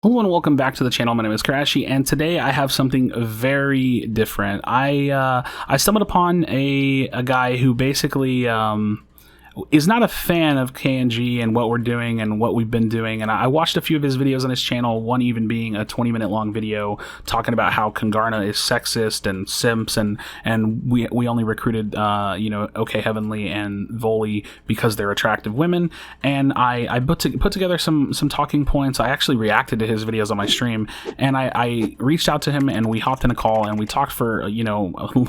Hello and welcome back to the channel. My name is Krashy, and today I have something very different. I stumbled upon a guy who basically is not a fan of KNG and what we're doing and what we've been doing. And I watched a few of his videos on his channel, one even being a 20-minute long video talking about how Kungarna is sexist and simps, and we only recruited OK Heavenly and Volley because they're attractive women. And I put together some talking points. I actually reacted to his videos on my stream, and I reached out to him and we hopped in a call and we talked for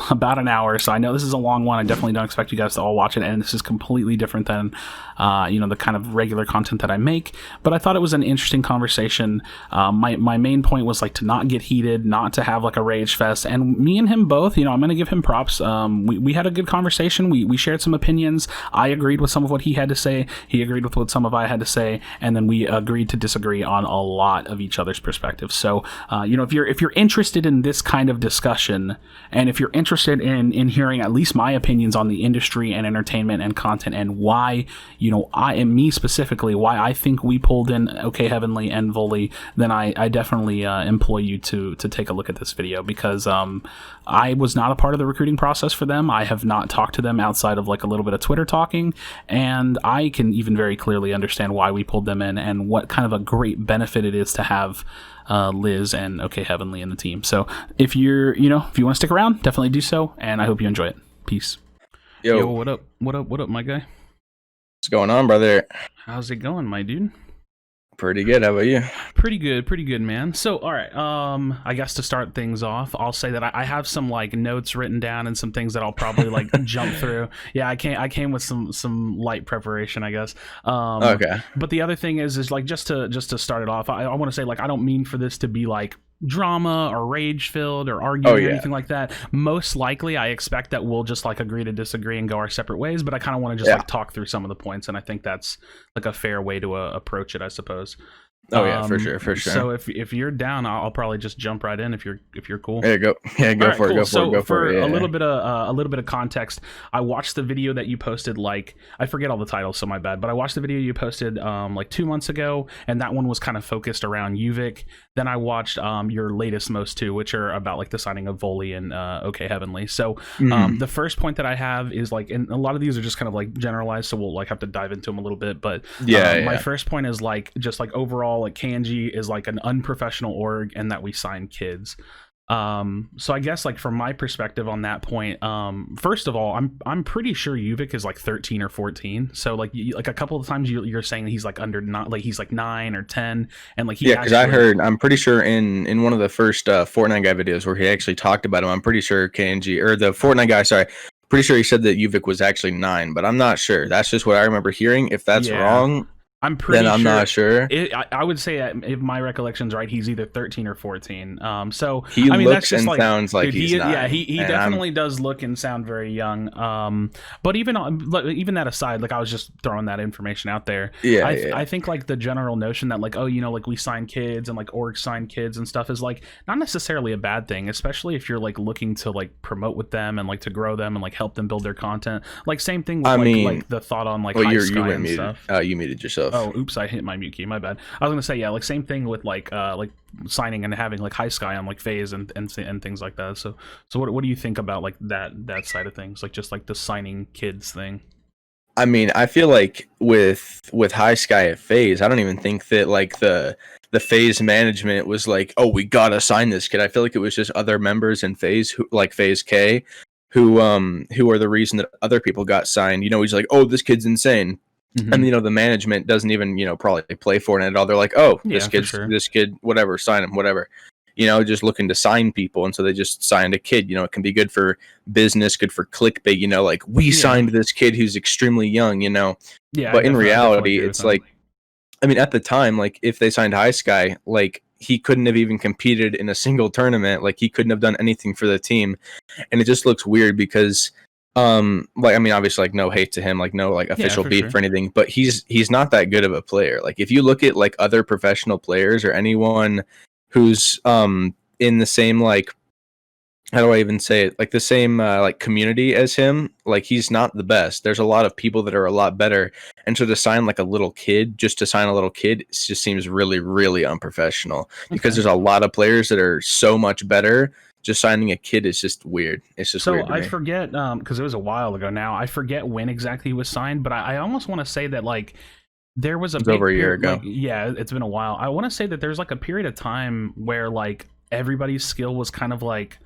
about an hour. So I know this is a long one. I definitely don't expect you guys to all watch it, and this is completely different than the kind of regular content that I make, but I thought it was an interesting conversation. My main point was like to not get heated, not to have like a rage fest, and me and him both, I'm going to give him props. We had a good conversation. We shared some opinions. I agreed with some of what he had to say, he agreed with what some of I had to say, and then we agreed to disagree on a lot of each other's perspectives. So if you're interested in this kind of discussion, and if you're interested in hearing at least my opinions on the industry and entertainment and content, and why, I am me specifically, why I think we pulled in OK Heavenly and Volley, then I definitely employ you to take a look at this video, because I was not a part of the recruiting process for them. I have not talked to them outside of like a little bit of Twitter talking, and I can even very clearly understand why we pulled them in and what kind of a great benefit it is to have Liz and OK Heavenly in the team. So if you want to stick around, definitely do so, and I hope you enjoy it. Peace. Yo, what up, my guy? what's going on, brother? How's it going, my dude? Pretty good. How about you? Pretty good, man. So, all right. I guess to start things off, I'll say that I have some like notes written down and some things that I'll probably like jump through. Yeah, I came with some light preparation, I guess. Okay. But the other thing is like just to start it off, I want to say like I don't mean for this to be like drama or rage filled or arguing or anything like that. Most likely I expect that we'll just like agree to disagree and go our separate ways, but I kind of want to just like talk through some of the points, and I think that's like a fair way to approach it, I suppose. For sure. So if you're down, I'll probably just jump right in if you're cool. Go for it. Go for it. A little bit of context. I watched the video that you posted, like I forget all the titles, so my bad. But I watched the video you posted like 2 months ago, and that one was kind of focused around UVic. Then I watched your latest most two, which are about like the signing of Volley and OK Heavenly. So the first point that I have is like, and a lot of these are just kind of like generalized, so we'll like have to dive into them a little bit. But my first point is like just like overall, like KNG is like an unprofessional org, and that we sign kids. So I guess like from my perspective on that point, first of all, I'm pretty sure UVic is like 13 or 14. So like like a couple of times you're saying that he's like under, not like he's like 9 or 10, and like because I heard, I'm pretty sure in one of the first Fortnite guy videos where he actually talked about him, I'm pretty sure KNG, or the Fortnite guy, sorry, pretty sure he said that UVic was actually 9, but I'm not sure. That's just what I remember hearing. If that's wrong, I'm pretty then I'm not sure. I would say, if my recollection's right, he's either 13 or 14. So he I mean, looks that's just and like, sounds like dude, he's not. Yeah, he definitely does look and sound very young. But even that aside, like I was just throwing that information out there. I think like the general notion that like, oh, like we sign kids and like orgs sign kids and stuff is like not necessarily a bad thing, especially if you're like looking to like promote with them and like to grow them and like help them build their content. Like same thing with like the thought on like High Sky and stuff. You muted yourself. Oh, oops, I hit my mute key, my bad. I was gonna say, yeah, like same thing with like signing and having like High Sky on like FaZe and things like that. So what do you think about like that side of things, like just like the signing kids thing? I mean, I feel like with High Sky at FaZe, I don't even think that like the FaZe management was like, oh, we gotta sign this kid. I feel like it was just other members in FaZe, who like FaZe K, who are the reason that other people got signed. He's like, oh, this kid's insane. And the management doesn't even probably play for it at all. They're like, oh, this kid, whatever, sign him, whatever. Just looking to sign people, and so they just signed a kid. It can be good for business, good for clickbait. Like we signed this kid who's extremely young. Yeah. But in reality, it's like, I mean, at the time, like if they signed High Sky, like he couldn't have even competed in a single tournament. Like he couldn't have done anything for the team, and it just looks weird because. Like I mean, obviously, like no hate to him, like no like official beef or anything, but he's not that good of a player. Like if you look at like other professional players or anyone who's in the same like how do I even say it? Like the same like community as him. Like he's not the best. There's a lot of people that are a lot better, and so to sign like a little kid, just to sign a little kid, it just seems really, really unprofessional. Because Okay. there's a lot of players that are so much better. Just signing a kid is just weird. It's just So weird to I me. forget because it was a while ago now. I forget when exactly he was signed, but I almost want to say that like there was a It was over big a year period. ago. Like yeah, it's been a while. I want to say that there's like a period of time where like everybody's skill was kind of like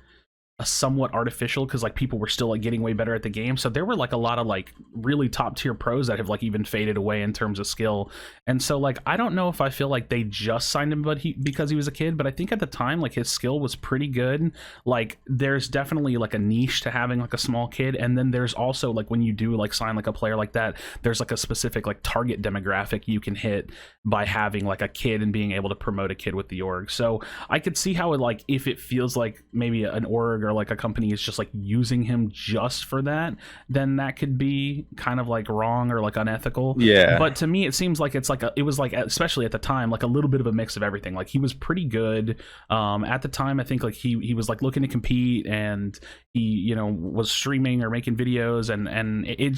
a somewhat artificial because like people were still like getting way better at the game, so there were like a lot of like really top tier pros that have like even faded away in terms of skill. And so like I don't know if I feel like they just signed him because he was a kid, but I think at the time like his skill was pretty good. Like there's definitely like a niche to having like a small kid, and then there's also like when you do like sign like a player like that, there's like a specific like target demographic you can hit by having like a kid and being able to promote a kid with the org. So I could see how it like if it feels like maybe an org or like a company is just like using him just for that, then that could be kind of like wrong or like unethical. Yeah. But to me, it seems like it was like especially at the time like a little bit of a mix of everything. Like he was pretty good at the time. I think like he was like looking to compete, and he was streaming or making videos, and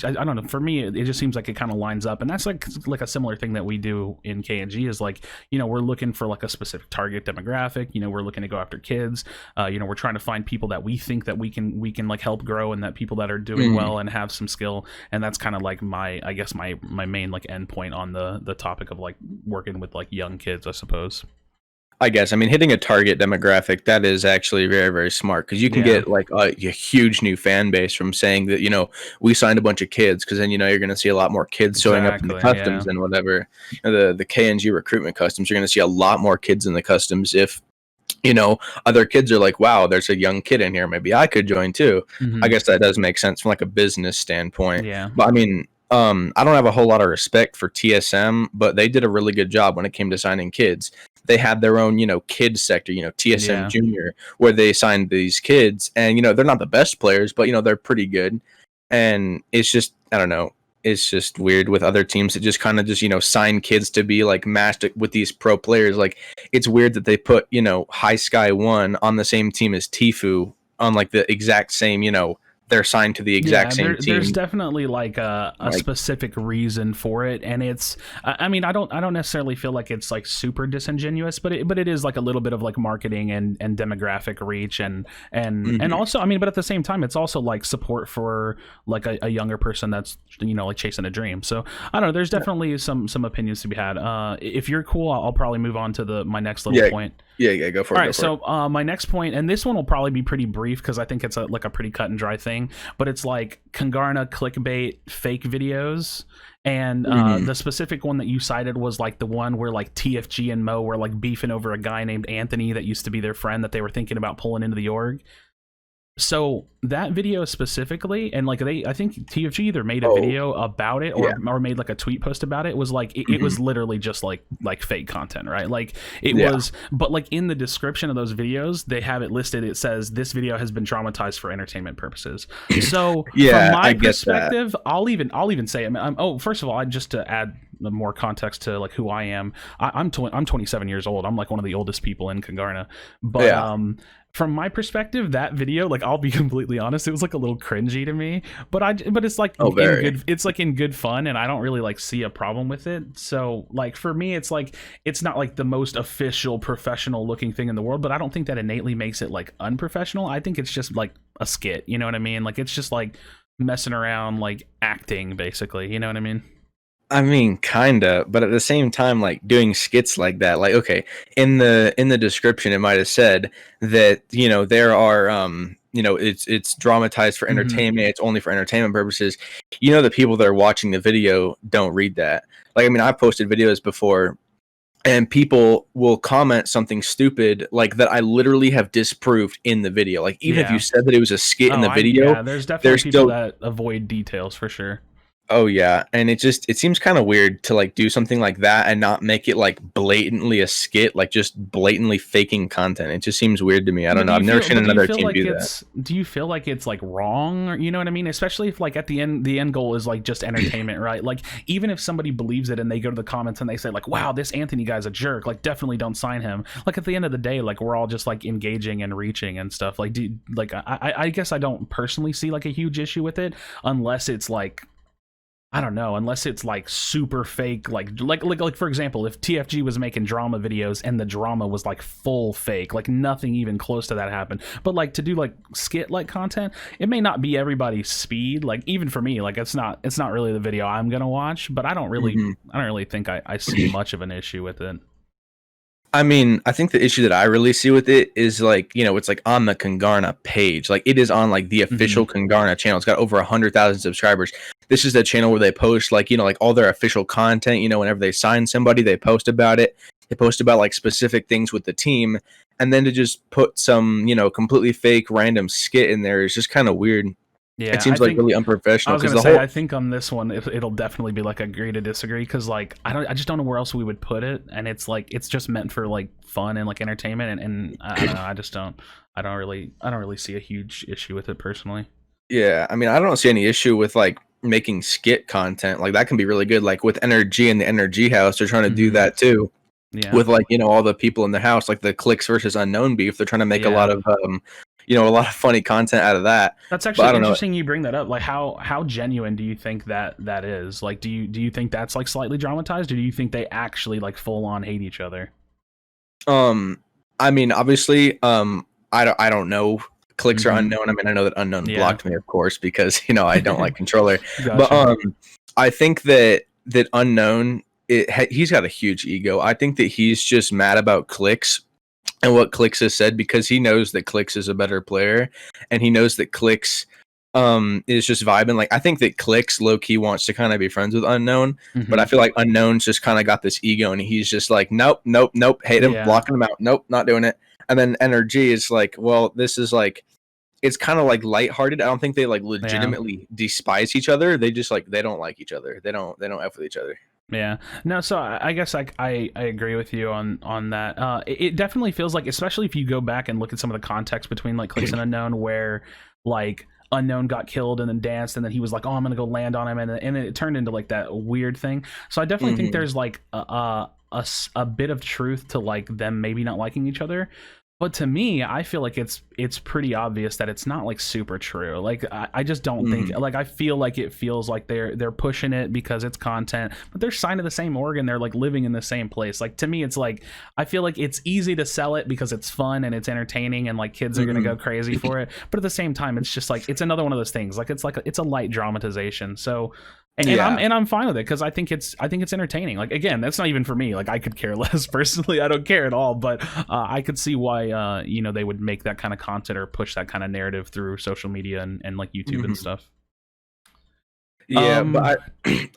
I don't know, for me it just seems like it kind of lines up, and that's like a similar thing that we do in KNG is like we're looking for like a specific target demographic. We're looking to go after kids. We're trying to find people that we think that we can like help grow, and that people that are doing well and have some skill. And that's kind of like I guess my main like endpoint on the topic of like working with like young kids, I suppose. I guess. I mean, hitting a target demographic, that is actually very, very smart because you can Yeah, get like a huge new fan base from saying that, we signed a bunch of kids because then, you're going to see a lot more kids showing up in the exactly. Yeah. customs and whatever. The KNG recruitment customs, you're going to see a lot more kids in the customs if, other kids are like, wow, there's a young kid in here. Maybe I could join too. I Hmm. guess that does make sense from like a business standpoint. Yeah. But I mean, I don't have a whole lot of respect for TSM, but they did a really good job when it came to signing kids. They had their own, kids sector, TSM Yeah. Junior, where they signed these kids, and they're not the best players, but they're pretty good. And it's just, I don't know, it's just weird with other teams that just kind of just sign kids to be like matched with these pro players. Like it's weird that they put High Sky One on the same team as Tifu on like the exact same they're signed to the exact Yeah, same there's team. definitely like a Like specific reason for it, and it's I mean I don't necessarily feel like it's like super disingenuous, but it is like a little bit of like marketing and demographic reach, and mhm. also I mean, but at the same time it's also like support for like a younger person that's like chasing a dream. So I don't know, there's definitely some opinions to be had. If you're cool, I'll probably move on to the my next little Yeah, point. yeah, go for All it, go right, for it. so my next point, and this one will probably be pretty brief because I think it's like a pretty cut and dry thing, but it's like Kungarna clickbait fake videos. And Mhm. the specific one that you cited was like the one where like TFG and Mo were like beefing over a guy named Anthony that used to be their friend that they were thinking about pulling into the org. So that video specifically, and like I think TFG either made a Oh, video about it yeah. or made like a tweet post about it. Was like it Mhm. was literally just like fake content, right? Like it Yeah. was, but like in the description of those videos, they have it listed. It says this video has been traumatized for entertainment purposes. So from Yeah, my I get that. perspective, I'll even say, I mean, oh, first of all, I just to add more context to like who I am. I'm 27 years old. I'm like one of the oldest people in Kungarna, but Yeah. from my perspective, that video, like I'll be completely honest, it was like a little cringy to me. But it's like Oh, in very. good, it's like in good fun, and I don't really like see a problem with it. So like for me, it's like it's not like the most official, professional looking thing in the world, but I don't think that innately makes it like unprofessional. I think it's just like a skit. You know what I mean? Like it's just like messing around, like acting, basically. You know what I mean? I mean, kinda, but at the same time, like doing skits like that, like okay, in the description, it might have said that there are it's dramatized for Hmm. entertainment. It's only for entertainment purposes. The people that are watching the video don't read that. Like, I mean, I've posted videos before, and people will comment something stupid like that I literally have disproved in the video. Like, even if you Yeah. said that it was a skit in Oh, the I video, yeah. There's they're definitely people still that avoid details for sure. Oh yeah, and it seems kind of weird to like do something like that and not make it like blatantly a skit, like just blatantly faking content. It just seems weird to me. I don't But know. I've never seen do you another feel team like do that. it's do you feel like it's like wrong, or you know what I mean? Especially if like at the end goal is like just entertainment, right? Like even if somebody believes it and they go to the comments and they say like, wow, this Anthony guy's a jerk, like definitely don't sign him. Like at the end of the day, like we're all just like engaging and reaching and stuff. Like I guess I don't personally see like a huge issue with it unless it's like, I don't know, unless it's like super fake, like for example, if TFG was making drama videos and the drama was like full fake, like nothing even close to that happened. But like to do like skit like content, it may not be everybody's speed. Like even for me, like it's not really the video I'm gonna watch. But I don't really think I see much of an issue with it. I mean, I think the issue that I really see with it is like, it's like on the Kungarna page. Like it is on like the official Kungarna channel. It's got over 100,000 subscribers. This is the channel where they post like, like all their official content. Whenever they sign somebody, they post about it. They post about like specific things with the team. And then to just put some, completely fake random skit in there is just kind of weird. Yeah, It seems I like think really I unprofessional was because gonna the say whole I think on this one it'll definitely be like agree to disagree because like I just don't know where else we would put it, and it's like it's just meant for like fun and like entertainment, and I don't know, I don't really see a huge issue with it personally. Yeah, I mean, I don't see any issue with like making skit content. Like that can be really good. Like with Energy and the Energy House, they're trying to do that too. Yeah, With like, all the people in the house, like the Clicks versus Unknown beef, they're trying to make a lot yeah. of a lot of funny content out of that. That's But I actually don't know. interesting you bring that up. Like how genuine do you think that is? Like do you think that's like slightly dramatized, or do you think they actually like full on hate each other? I mean, obviously, I don't know. Clicks are Hmm. unknown. I mean, I know that Unknown Yeah, blocked me, of course, because I don't like Controller. But gotcha. I think that Unknown, he's got a huge ego. I think that he's just mad about Clicks and what Clicks has said because he knows that Clicks is a better player, and he knows that Clicks is just vibing. Like I think that Clicks low key wants to kind of be friends with Unknown, but I Hmm. feel like Unknown's just kind of got this ego, and he's just like, nope, nope, nope, hate him, Yeah, blocking him out, nope, not doing it. And then Energy is like, well, this is like, it's kind of like lighthearted. I don't think they like yeah. legitimately despise each other. They just like they don't like each other. They don't f with each other. Yeah. No, so I guess I agree with you on that. It definitely feels like, especially if you go back and look at some of the context between like Clicks and Unknown, where like Unknown got killed and then danced, and then he was like, "Oh, I'm gonna go land on him," and it turned into like that weird thing. So I definitely think Hmm. there's like a bit of truth to like them maybe not liking each other. But to me, I feel like it's pretty obvious that it's not like super true. Like I just don't think, Hmm. like I feel like it feels like they're pushing it because it's content, but they're signed to the same organ. They're like living in the same place. Like to me, it's like I feel like it's easy to sell it because it's fun and it's entertaining and like kids are gonna Hmm. go crazy for it. But at the same time, it's just like it's another one of those things. Like it's a light dramatization. So Yeah. and I'm fine with it because I think it's entertaining. Like again, that's not even for me. Like I could care less personally. I don't care at all. But I could see why they would make that kind of content or push that kind of narrative through social media and like YouTube and Hmm. stuff. Yeah, Um, but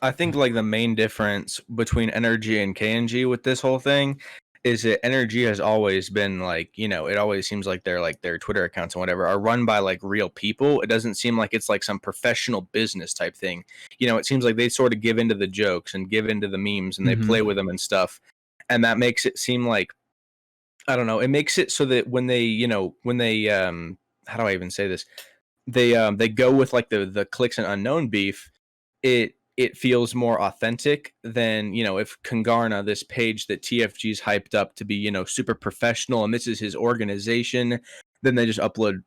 I think like the main difference between Energy and KNG with this whole thing is that Energy has always been like, it always seems like their Twitter accounts and whatever are run by like real people. It doesn't seem like it's like some professional business type thing. It seems like they sort of give into the jokes and give into the memes and they mhm. play with them and stuff. And that makes it seem like, I don't know, it makes it so that when they how do I even say this? They go with like the Clicks and Unknown beef, it feels more authentic than if Kungarna, this page that TFG's hyped up to be super professional and this is his organization, then they just upload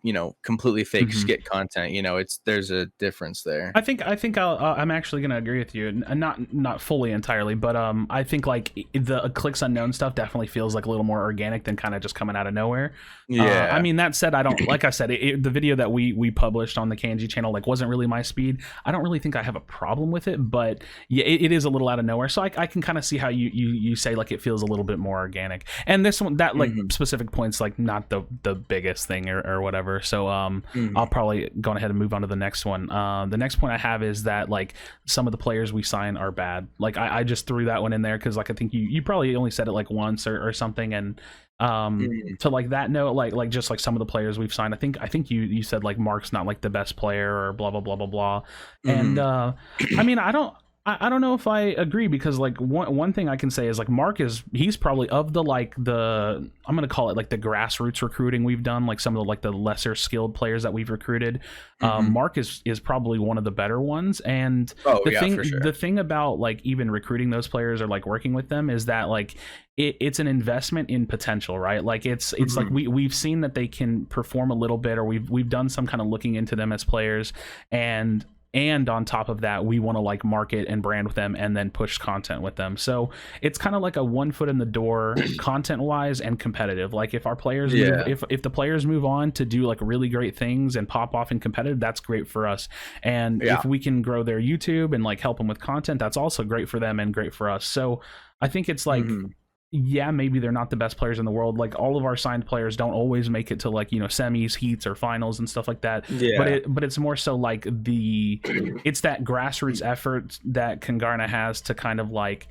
completely fake Mhm. skit content. It's there's a difference there. I think I'm actually gonna agree with you, not fully entirely, but I think like the clicks unknown stuff definitely feels like a little more organic than kind of just coming out of nowhere. I Yeah. mean that said, I don't like I said the video that we published on the KNG channel like wasn't really my speed. I don't really think I have a problem with it, but yeah, it is a little out of nowhere. So I can kind of see how you say like it feels a little bit more organic. And this one that like Hmm. specific points like not the biggest this thing or whatever. So I'll Mhm. probably go ahead and move on to the next one. The next point I have is that like some of the players we sign are bad. Like I just threw that one in there because like I think you probably only said it like once or something. And Mhm. to like that note, like just like some of the players we've signed, I think you said like Mark's not like the best player or blah blah blah blah blah. And Mhm. I mean I don't know if I agree, because like one thing I can say is like Mark he's probably of the like the, I'm gonna call it like the grassroots recruiting we've done, like some of the like the lesser skilled players that we've recruited. Mhm. Mark is probably one of the better ones. And Oh yeah, for sure. the thing about like even recruiting those players or like working with them is that like it's an investment in potential, right? Like it's like Mhm. we've seen that they can perform a little bit, or we've done some kind of looking into them as players. And on top of that, we want to like market and brand with them and then push content with them. So it's kind of like a one foot in the door content wise and competitive. Like if our players move, Yeah. if the players move on to do like really great things and pop off in competitive, that's great for us. And Yeah. if we can grow their YouTube and like help them with content, that's also great for them and great for us. So I think it's like, Mhm. yeah, maybe they're not the best players in the world. Like all of our signed players don't always make it to like, semis, heats, or finals and stuff like that. Yeah. But it's more so like it's that grassroots effort that Kungarna has to kind of like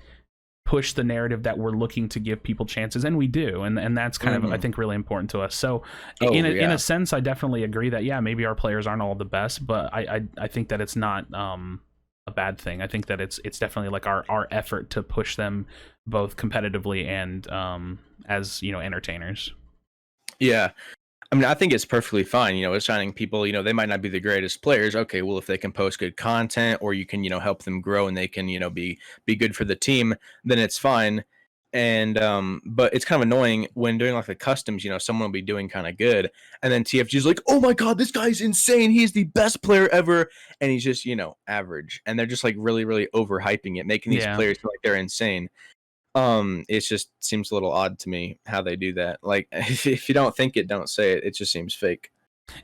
push the narrative that we're looking to give people chances, and we do, and that's kind of I Mhm. think really important to us. So Oh in a yeah. sense, I definitely agree that yeah, maybe our players aren't all the best, but I think that it's not a bad thing. I think that it's definitely like our effort to push them both competitively and as entertainers. Yeah. I mean, I think it's perfectly fine. With signing people, they might not be the greatest players. Okay, well, if they can post good content, or you can, help them grow, and they can, be good for the team, then it's fine. And but it's kind of annoying when doing like the customs. Someone will be doing kind of good, and then TFG's like, "Oh my god, this guy's insane! He's the best player ever," and he's just, average, and they're just like really, really overhyping it, making these Yeah. players feel like they're insane. It just seems a little odd to me how they do that. Like, if you don't think it, don't say it. It just seems fake.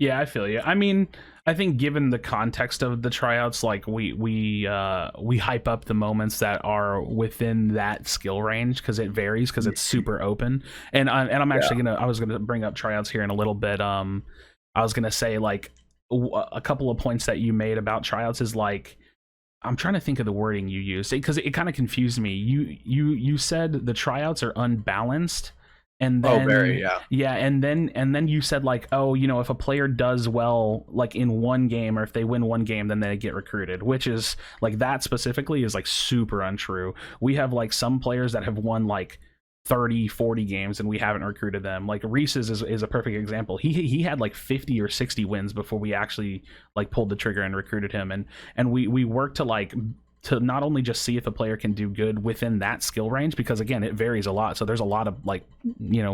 Yeah, I feel you. I mean, I think given the context of the tryouts, like we hype up the moments that are within that skill range because it varies because it's super open. And I'm Yeah. actually I was gonna bring up tryouts here in a little bit. I was gonna say like a couple of points that you made about tryouts is like, I'm trying to think of the wording you used because it kind of confused me. You said the tryouts are unbalanced, and Oh, very, then yeah. yeah, and then you said like, oh, if a player does well like in one game, or if they win one game, then they get recruited, which is like that specifically is like super untrue. We have like some players that have won like 30, 40 games and we haven't recruited them. Like Reese's is a perfect example. He had like 50 or 60 wins before we actually like pulled the trigger and recruited him. And we worked to like to not only just see if a player can do good within that skill range, because again it varies a lot, so there's a lot of like,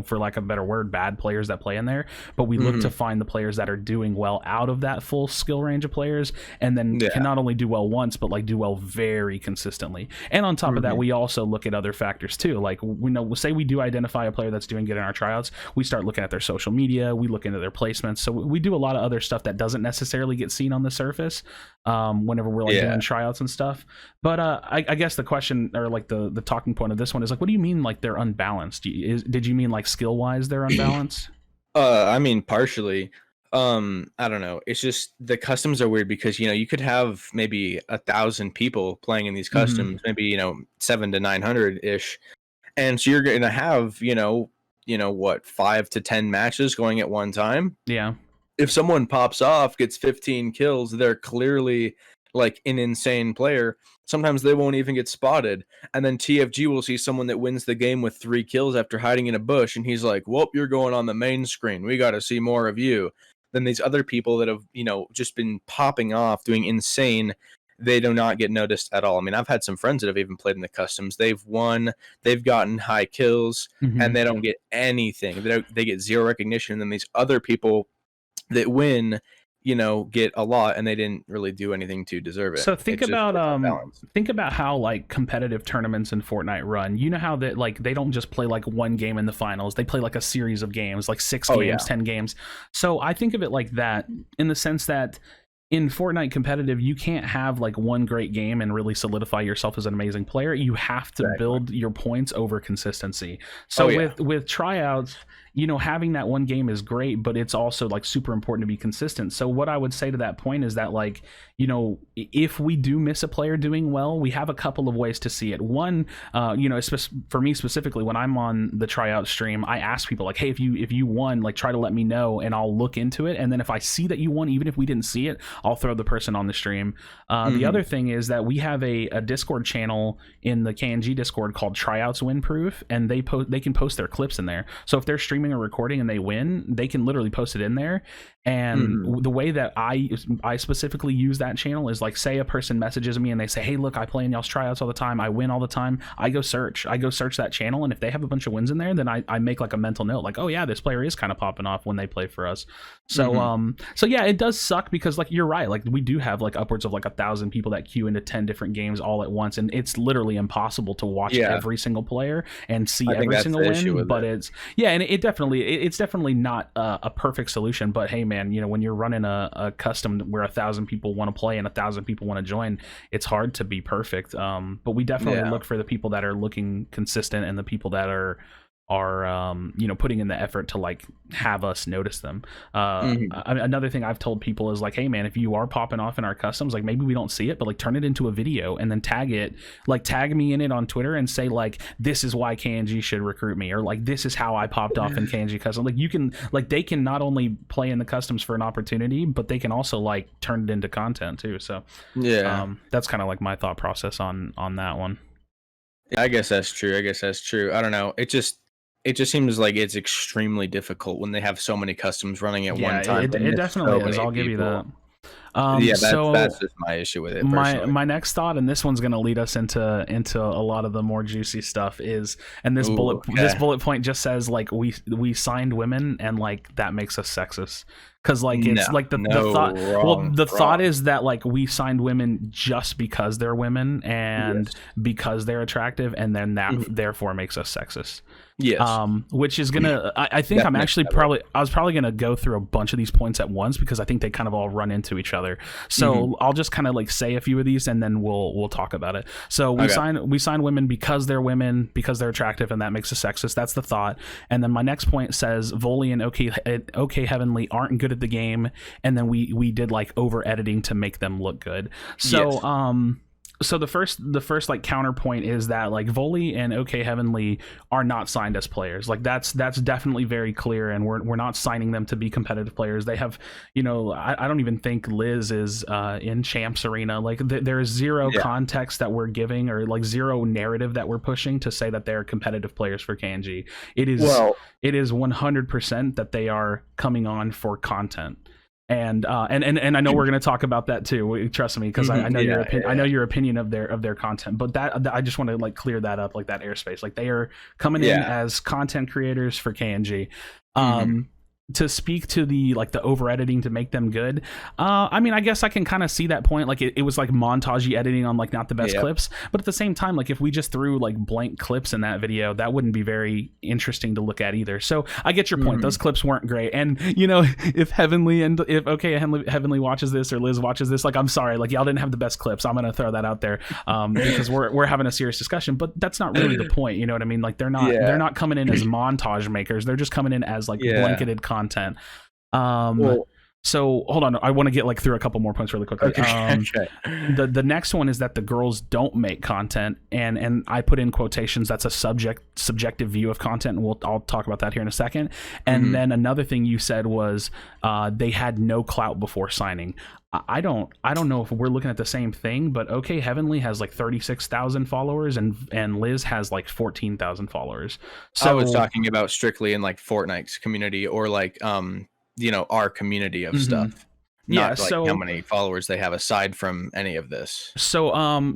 for lack of a better word, bad players that play in there, but we look to Mhm. find the players that are doing well out of that full skill range of players, and then can Yeah. not only do well once but like do well very consistently. And on top of that, Mhm. we also look at other factors too. Like we know, say we do identify a player that's doing good in our tryouts, we start looking at their social media, we look into their placements, so we do a lot of other stuff that doesn't necessarily get seen on the surface whenever we're like Yeah. doing tryouts and stuff. But I guess the question, or like the talking point of this one is like, what do you mean like they're unbalanced? Did you mean like skill wise they're unbalanced? I mean, partially. I don't know. It's just the customs are weird because you could have maybe 1,000 people playing in these Hmm. customs, maybe 700 to 900 ish, and so you're gonna have what, 5 to 10 matches going at one time. Yeah. If someone pops off, gets 15 kills, they're clearly like an insane player. Sometimes they won't even get spotted. And then TFG will see someone that wins the game with 3 kills after hiding in a bush. And he's like, "Whoop, you're going on the main screen. We got to see more of you." Then these other people that have, just been popping off, doing insane, they do not get noticed at all. I mean, I've had some friends that have even played in the customs. They've won, they've gotten high kills, Hmm. and they don't get anything. They get zero recognition. And then these other people that win, get a lot, and they didn't really do anything to deserve it. So It's unbalanced. think about how like competitive tournaments in Fortnite run. You know how that like they don't just play like one game in the finals. They play like a series of games, like 6 Oh games, yeah. 10 games. So I think of it like that, in the sense that in Fortnite competitive, you can't have like one great game and really solidify yourself as an amazing player. You have to Exactly. build your points over consistency. Oh So yeah. with tryouts, having that one game is great, but it's also like super important to be consistent. So what I would say to that point is that, like, if we do miss a player doing well, we have a couple of ways to see it. One, for me specifically, when I'm on the tryout stream, I ask people like, hey, if you won, like, try to let me know and I'll look into it. And then if I see that you won, even if we didn't see it, I'll throw the person on the stream. The other thing is that we have a Discord channel in the KNG Discord called Tryouts Win Proof, and they can post their clips in there. So if they're streaming or recording and they win, they can literally post it in there. And the way that I specifically use that channel is, like, say a person messages me and they say, hey, look, I play in y'all's tryouts all the time, I win all the time. I go search that channel, and if they have a bunch of wins in there, then I make like a mental note, like, oh yeah, this player is kind of popping off when they play for us. So so yeah, it does suck because, like, you're right, like, we do have like upwards of like 1,000 people that queue into 10 different games all at once, and it's literally impossible to watch every single player and see every single win. But it's definitely not a perfect solution. But hey, man, when you're running a custom where 1,000 people want to play and 1,000 people want to join, it's hard to be perfect. But we definitely look for the people that are looking consistent and the people that are putting in the effort to, like, have us notice them. Another thing I've told people is, like, hey man, if you are popping off in our customs, like, maybe we don't see it, but like, turn it into a video and then tag me in it on Twitter and say, like, this is why KNG should recruit me, or like, this is how I popped off in KNG custom. Like, you can, like, they can not only play in the customs for an opportunity, but they can also, like, turn it into content too. So that's kind of like my thought process on that one. I guess that's true. I don't know. It just seems like it's extremely difficult when they have so many customs running at one time. It definitely is. I'll give you that. That's just my issue with it. My next thought, and this one's going to lead us into a lot of the more juicy stuff, is, and this bullet point just says, like, we signed women, and like, that makes us sexist. Because, like, it's like the thought. The thought is that, like, we signed women just because they're women and because they're attractive, and then that therefore makes us sexist. Yes. Which is gonna. I think I'm actually I was probably gonna go through a bunch of these points at once because I think they kind of all run into each other. So I'll just kind of, like, say a few of these and then we'll talk about it. So we sign women because they're women, because they're attractive, and that makes us sexist. That's the thought. And then my next point says Volley and OK Heavenly aren't good at the game, and then we did, like, over editing to make them look good. So so the first like counterpoint is that, like, Volley and OK Heavenly are not signed as players. Like, that's definitely very clear, and we're not signing them to be competitive players. They have, I don't even think Liz is in Champs Arena. Like, there's zero context that we're giving, or like zero narrative that we're pushing to say that they're competitive players for KNG. It is 100% that they are coming on for content. And I know we're going to talk about that too. Trust me, because I know I know your opinion of their content. But that I just want to, like, clear that up, like, that airspace. Like, they are coming in as content creators for KNG. To speak to the, like, the over editing to make them good, I mean, I guess I can kind of see that point. Like, it was like montagey editing on, like, not the best clips, but at the same time, like, if we just threw, like, blank clips in that video, that wouldn't be very interesting to look at either. So I get your point. Those clips weren't great. And if Heavenly watches this, or Liz watches this, like, I'm sorry, like, y'all didn't have the best clips. I'm gonna throw that out there because we're having a serious discussion, but that's not really the point. You know what I mean? Like, they're not coming in as montage makers. They're just coming in as, like, blanketed content. So hold on, I want to get, like, through a couple more points really quickly. The next one is that the girls don't make content, and I put in quotations, that's a subjective view of content, and I'll talk about that here in a second. And then another thing you said was they had no clout before signing. I don't know if we're looking at the same thing, but OK Heavenly has like 36,000 followers, and Liz has like 14,000 followers. So I was talking about strictly in, like, Fortnite's community, or like our community of stuff. Not like how many followers they have aside from any of this. So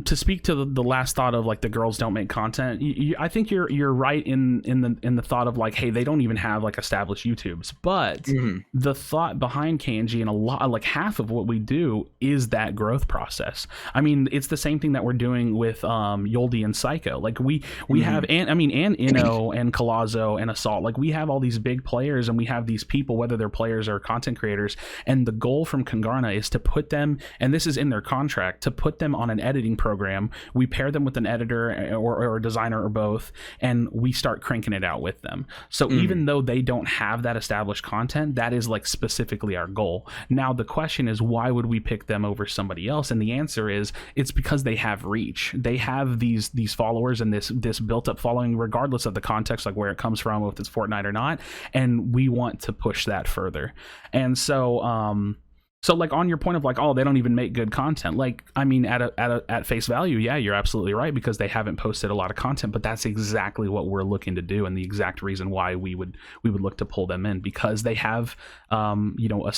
to speak to the last thought of, like, the girls don't make content, I think you're right in the thought of, like, hey, they don't even have, like, established YouTubes, but the thought behind KNG, and a lot, like, half of what we do is that growth process. I mean, it's the same thing that we're doing with Yoldi and Psycho. Like, we have, and Inno and Colazo and Assault. Like, we have all these big players, and we have these people, whether they're players or content creators, and the goal from Kungarna is to put them, and this is in their contract, to put them on an editing program. We pair them with an editor or a designer or both, and we start cranking it out with them. So even though they don't have that established content, that is like specifically our goal. Now the question is, why would we pick them over somebody else? And the answer is, it's because they have reach. They have these followers and this built up following, regardless of the context, like where it comes from, if it's Fortnite or not, and we want to push that further. And so so like on your point of like, oh, they don't even make good content, like, I mean, at face value, yeah, you're absolutely right, because they haven't posted a lot of content, but that's exactly what we're looking to do, and the exact reason why we would look to pull them in, because they have you know,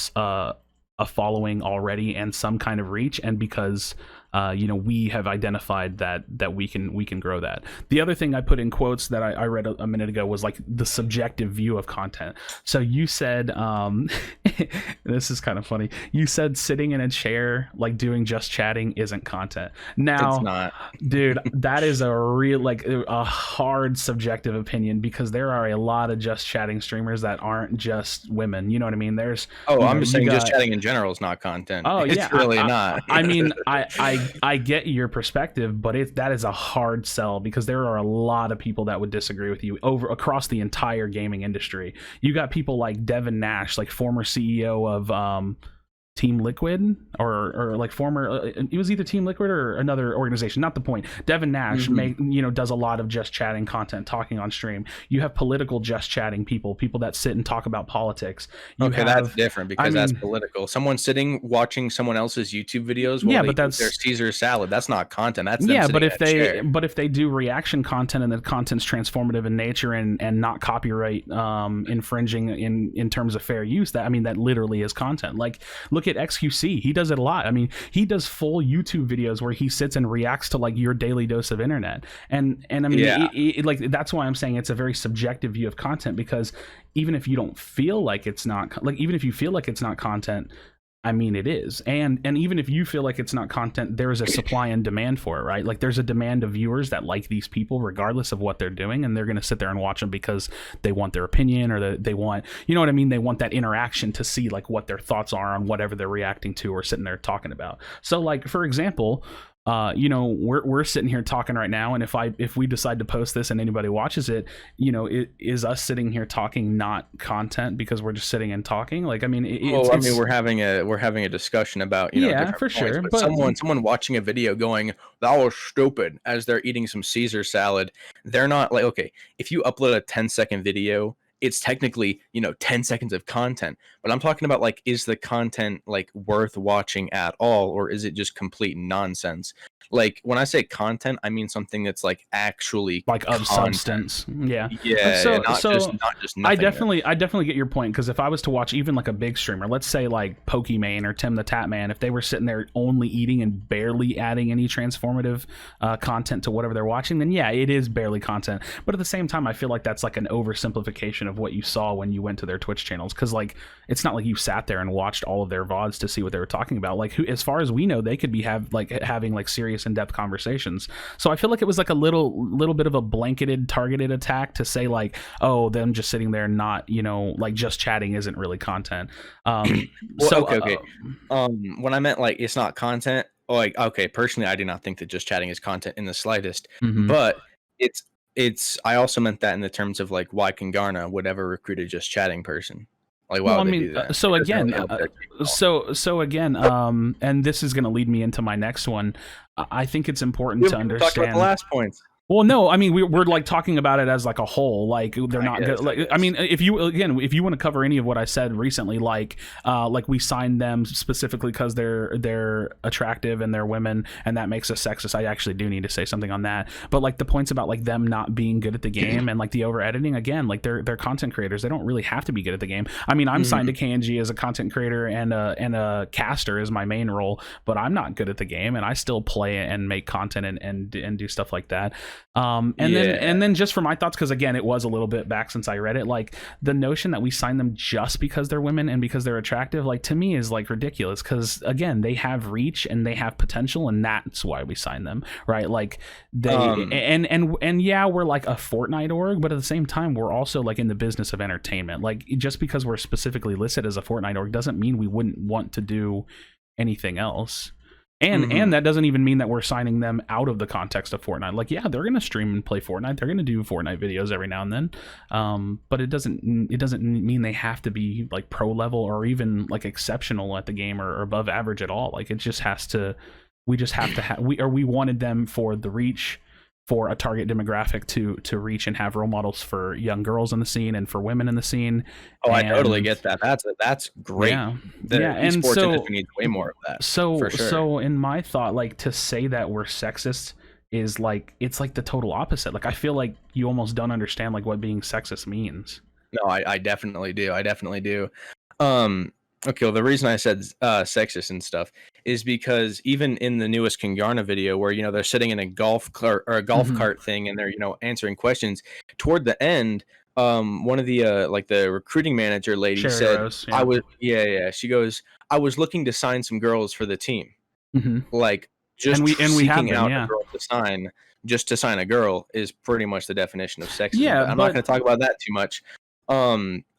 a following already and some kind of reach, and because you know, we have identified that we can grow that. The other thing I put in quotes that I read a minute ago was like the subjective view of content. So you said this is kind of funny, you said sitting in a chair like doing just chatting isn't content. Now It's not. dude, that is a real, like, a hard subjective opinion, because there are a lot of just chatting streamers that aren't just women, you know what I mean? There's I'm just saying, just chatting in general is not content. Oh It's yeah, really not. I mean, I get your perspective, but that is a hard sell, because there are a lot of people that would disagree with you across the entire gaming industry. You got people like Devin Nash, like former CEO of Team Liquid, or like former it was either Team Liquid or another organization, not the point. Devin Nash does a lot of just chatting content, talking on stream. You have political just chatting people that sit and talk about politics. That's different, because that's political. Someone sitting watching someone else's YouTube videos while they eat their Caesar salad, that's not content. That's them but if they do reaction content and the content's transformative in nature and not copyright infringing in terms of fair use, that literally is content. Like, look at XQC, he does it a lot. I mean, he does full YouTube videos where he sits and reacts to like your daily dose of internet, and I mean, like, that's why I'm saying it's a very subjective view of content, because even if you don't feel like it's not, like, even if you feel like it's not content, I mean, it is. And even if you feel like it's not content, there's a supply and demand for it, right? Like, there's a demand of viewers that like these people regardless of what they're doing, and they're going to sit there and watch them because they want their opinion, or they want, you know what I mean? They want that interaction to see like what their thoughts are on whatever they're reacting to or sitting there talking about. So like, for example, you know, we're sitting here talking right now, and if we decide to post this and anybody watches it, you know, it is us sitting here talking not content because we're just sitting and talking. Like, I mean, we're having a discussion about, you know, yeah, for sure. But someone watching a video going, "That was stupid," as they're eating some Caesar salad, they're not like, okay, if you upload a 10-second video, it's technically, you know, 10 seconds of content, but I'm talking about like, is the content like worth watching at all, or is it just complete nonsense? Like, when I say content, I mean something that's like actually like of substance. Yeah. Not just nothing. I definitely get your point, because if I was to watch even like a big streamer, let's say like Pokimane or Tim the Tatman, if they were sitting there only eating and barely adding any transformative content to whatever they're watching, then yeah, it is barely content. But at the same time, I feel like that's like an oversimplification of what you saw when you went to their Twitch channels, because like, it's not like you sat there and watched all of their VODs to see what they were talking about. Like, as far as we know, they could be having like serious in-depth conversations. So I feel like it was like a little bit of a blanketed, targeted attack to say like, oh, them just sitting there not, you know, like just chatting isn't really content. When I meant like it's not content, like, okay, personally, I do not think that just chatting is content in the slightest, but it's I also meant that in the terms of like, why Kungarna would ever recruit a just chatting person. Like, why would they do that? So again, and this is going to lead me into my next one. I think it's important to understand. Talk about the last points. Well, no, I mean, we're like talking about it as like a whole. Like, they're not good. Like, I mean, if you want to cover any of what I said recently, like we signed them specifically because they're attractive and they're women, and that makes us sexist. I actually do need to say something on that. But like the points about like them not being good at the game and like the over editing, again, like they're content creators. They don't really have to be good at the game. I mean, I'm signed to KNG as a content creator and a caster is my main role, but I'm not good at the game, and I still play and make content and do stuff like that. And then just for my thoughts, because again, it was a little bit back since I read it, like the notion that we sign them just because they're women and because they're attractive, like to me is like ridiculous, because again, they have reach and they have potential, and that's why we sign them, right? Like they and yeah, we're like a Fortnite org, but at the same time, we're also like in the business of entertainment. Like just because we're specifically listed as a Fortnite org doesn't mean we wouldn't want to do anything else. And that doesn't even mean that we're signing them out of the context of Fortnite. Like, yeah, they're gonna stream and play Fortnite. They're gonna do Fortnite videos every now and then. But it doesn't mean they have to be like pro level or even like exceptional at the game or above average at all. Like it just has to. We just have to have. We wanted them for the reach, for a target demographic to reach and have role models for young girls in the scene and for women in the scene. Oh, I totally get that. That's great. Yeah, and esports industry needs way more of that. So in my thought, like to say that we're sexist is like, it's like the total opposite. Like I feel like you almost don't understand like what being sexist means. No, I definitely do. I definitely do. Okay, well, the reason I said sexist and stuff is because even in the newest Kungarna video, where they're sitting in a golf cart or a golf cart thing, and they're answering questions. Toward the end, one of the like the recruiting manager lady Sherry said, Rose, "I was she goes, I was looking to sign some girls for the team, like just we seeking have out a girl to sign, just to sign a girl is pretty much the definition of sexism. Yeah, but I'm not going to talk about that too much.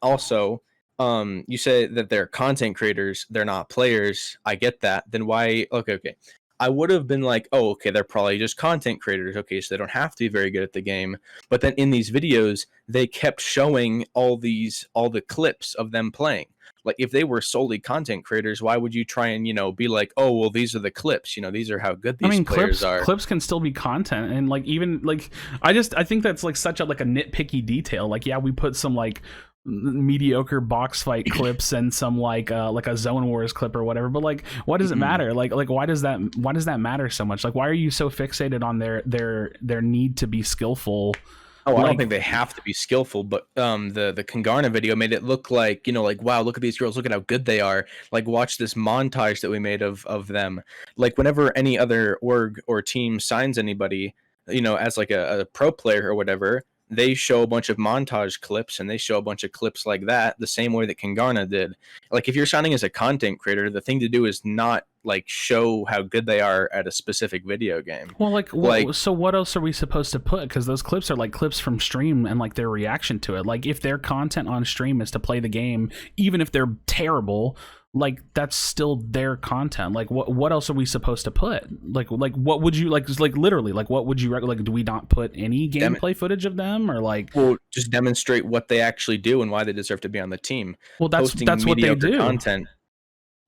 Also." You say that they're content creators, they're not players. I get that. Then why? Okay. I would have been like, oh, okay, they're probably just content creators. Okay, so they don't have to be very good at the game. But then in these videos, they kept showing all the clips of them playing. Like if they were solely content creators, why would you try and be like, oh, well, these are the clips. These are how good these players are. Clips can still be content, and like even like I think that's like such a like a nitpicky detail. Like yeah, we put some like mediocre box fight clips and some like a Zone Wars clip or whatever, but like what does it matter? Like why does that matter so much? Like why are you so fixated on their need to be skillful? Oh, I don't think they have to be skillful, but the Kungarna video made it look like, like, wow, look at these girls, look at how good they are. Like, watch this montage that we made of them. Like, whenever any other org or team signs anybody, as like a pro player or whatever, they show a bunch of montage clips and they show a bunch of clips like that, the same way that Kungarna did. Like, if you're signing as a content creator, the thing to do is not like show how good they are at a specific video game. Well, so what else are we supposed to put? Because those clips are like clips from stream and like their reaction to it. Like if their content on stream is to play the game, even if they're terrible, like that's still their content. Like what else are we supposed to put? Like what would you like literally like what would you like? Do we not put any gameplay footage of them, or like just demonstrate what they actually do and why they deserve to be on the team? Well, that's what they do. Content.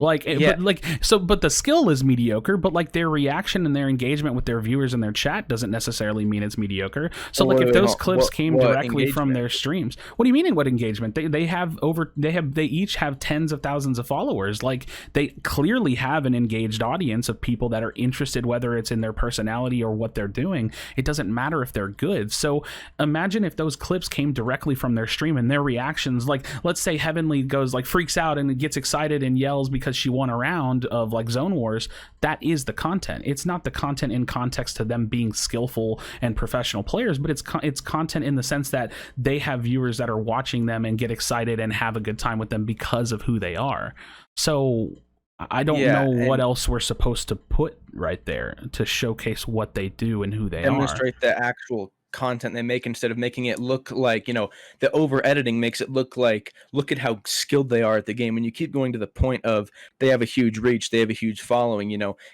But the skill is mediocre, but like their reaction and their engagement with their viewers and their chat doesn't necessarily mean it's mediocre. So like if those clips came directly from their streams, what do you mean in what engagement? They each have tens of thousands of followers. Like they clearly have an engaged audience of people that are interested, whether it's in their personality or what they're doing. It doesn't matter if they're good. So imagine if those clips came directly from their stream and their reactions, like let's say Heavenly goes like freaks out and gets excited and yells because she won a round of like Zone Wars. That is the content. It's not the content in context to them being skillful and professional players, but it's content in the sense that they have viewers that are watching them and get excited and have a good time with them because of who they are. So I don't know what else we're supposed to put right there to showcase what they do and who they demonstrate the actual content they make, instead of making it look like the over editing makes it look like, look at how skilled they are at the game, and you keep going to the point of they have a huge reach, they have a huge following,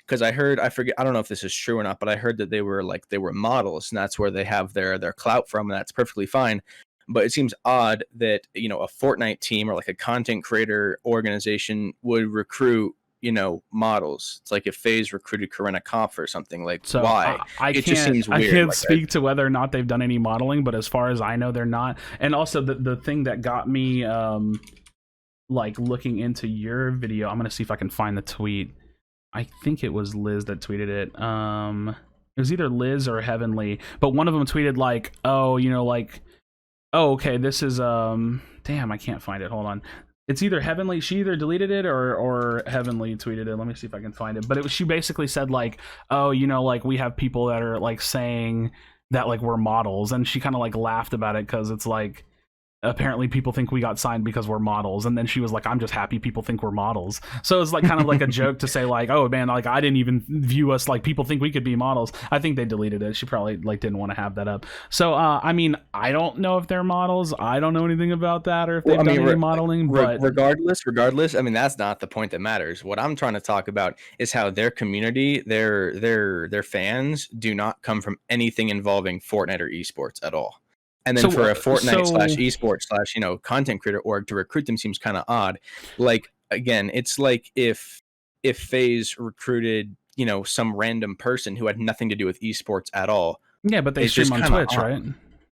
because I don't know if this is true or not, but I heard that they were models, and that's where they have their clout from, and that's perfectly fine. But it seems odd that a Fortnite team or like a content creator organization would recruit models. It's like if FaZe recruited Corinna Kopf or something. Like, so why? It just seems weird. I can't speak to whether or not they've done any modeling, but as far as I know, they're not. And also the thing that got me like looking into your video, I'm gonna see if I can find the tweet. I think it was Liz that tweeted it. It was either Liz or Heavenly, but one of them tweeted like, oh, okay, this is damn, I can't find it. Hold on. It's either Heavenly, she either deleted it or Heavenly tweeted it. Let me see if I can find it. But she basically said like, oh, like we have people that are like saying that like we're models, and she kind of like laughed about it because it's like apparently people think we got signed because we're models, and then she was like, I'm just happy people think we're models. So it's like kind of like a joke to say like, oh man, like I didn't even view us like people think we could be models. I think they deleted it. She probably like didn't want to have that up. So I mean, I don't know if they're models, I don't know anything about that, or if they've done any modeling, but regardless, I mean, that's not the point that matters. What I'm trying to talk about is how their community, their fans do not come from anything involving Fortnite or esports at all. And then for a Fortnite slash esports slash, you know, content creator org to recruit them seems kind of odd. Like, again, it's like if FaZe recruited, you know, some random person who had nothing to do with esports at all. Yeah, but they stream on Twitch, right?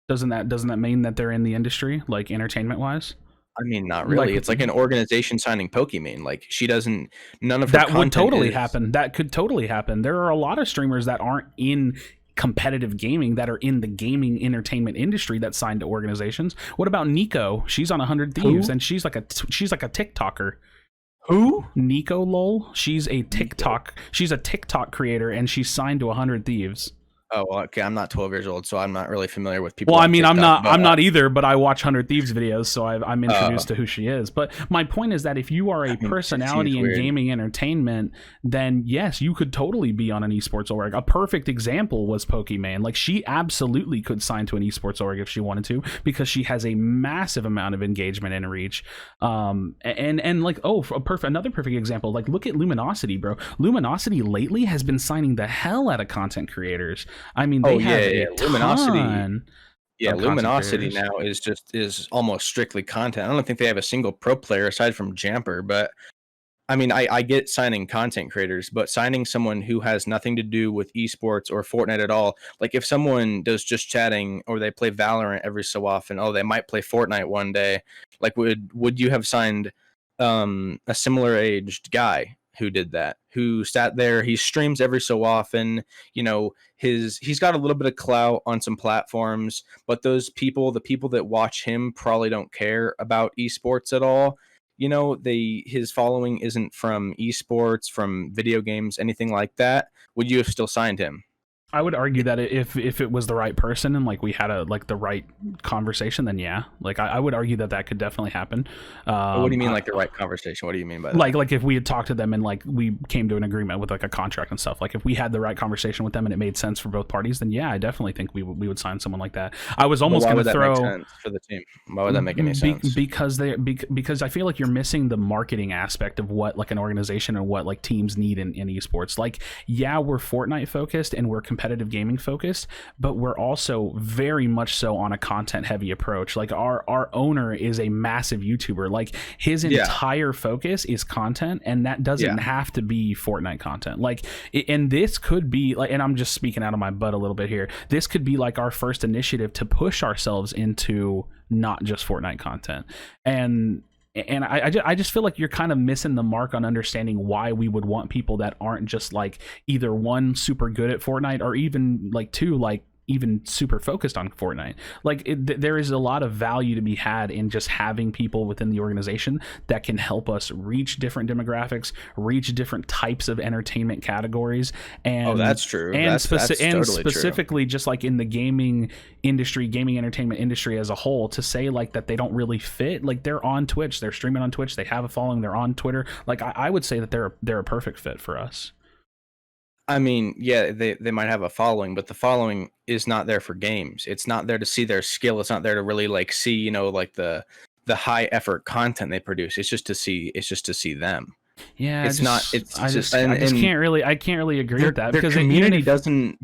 Doesn't that mean that they're in the industry, like entertainment wise? I mean, not really. Like, it's like an organization signing Pokimane. Like, she doesn't. None of her that would totally happen. That could totally happen. There are a lot of streamers that aren't in competitive gaming that are in the gaming entertainment industry that signed to organizations. What about Nico? She's on 100 Thieves. Who? And she's like a TikToker. Who? Nico Lol. She's a TikTok creator, and she's signed to 100 Thieves. Oh, well, okay. I'm not 12 years old, so I'm not really familiar with people. Well, I mean, TikTok, I'm not either, but I watch 100 Thieves videos, so I'm introduced to who she is. But my point is that if you are a personality in gaming entertainment, then yes, you could totally be on an esports org. A perfect example was Pokimane. Like, she absolutely could sign to an esports org if she wanted to, because she has a massive amount of engagement and reach. And like, another perfect example. Like, look at Luminosity, bro. Luminosity lately has been signing the hell out of content creators. I mean, they have a ton. Luminosity now is almost strictly content. I don't think they have a single pro player aside from Jamper, but I mean, I get signing content creators, but signing someone who has nothing to do with esports or Fortnite at all, like if someone does just chatting or they play Valorant every so often, they might play Fortnite one day, like would you have signed a similar aged guy who did that, who sat there, he streams every so often, you know, he's got a little bit of clout on some platforms, but the people that watch him probably don't care about esports at all. You know, his following isn't from esports, from video games, anything like that. Would you have still signed him? I would argue that if it was the right person and like we had the right conversation, then yeah, like I would argue that could definitely happen. What do you mean, like the right conversation? What do you mean by that? Like if we had talked to them and like we came to an agreement with like a contract and stuff. Like if we had the right conversation with them and it made sense for both parties, then yeah, I definitely think we would sign someone like that. I was almost going to throw. Why would that make sense for the team? Why would that make any sense? Because I feel like you're missing the marketing aspect of what like an organization and what like teams need in esports. Like, yeah, we're Fortnite focused and we're competitive gaming focused, but we're also very much so on a content heavy approach. Like our owner is a massive YouTuber. Like his entire focus is content, and that doesn't have to be Fortnite content. Like, and this could be like, and I'm just speaking out of my butt a little bit here, this could be like our first initiative to push ourselves into not just Fortnite content. And I just feel like you're kind of missing the mark on understanding why we would want people that aren't just like either one, super good at Fortnite, or even like two, like even super focused on Fortnite. Like there is a lot of value to be had in just having people within the organization that can help us reach different demographics, reach different types of entertainment categories. And that's true. And, that's totally specifically true. Just like in the gaming industry, gaming entertainment industry as a whole, to say like that they don't really fit. Like they're on Twitch, they're streaming on Twitch, they have a following, they're on Twitter. Like I would say that they're a perfect fit for us. I mean, yeah, they might have a following, but the following is not there for games. It's not there to see their skill. It's not there to really like see, you know, like the high effort content they produce. It's just to see them. Yeah, it's not. I can't really agree with that, because their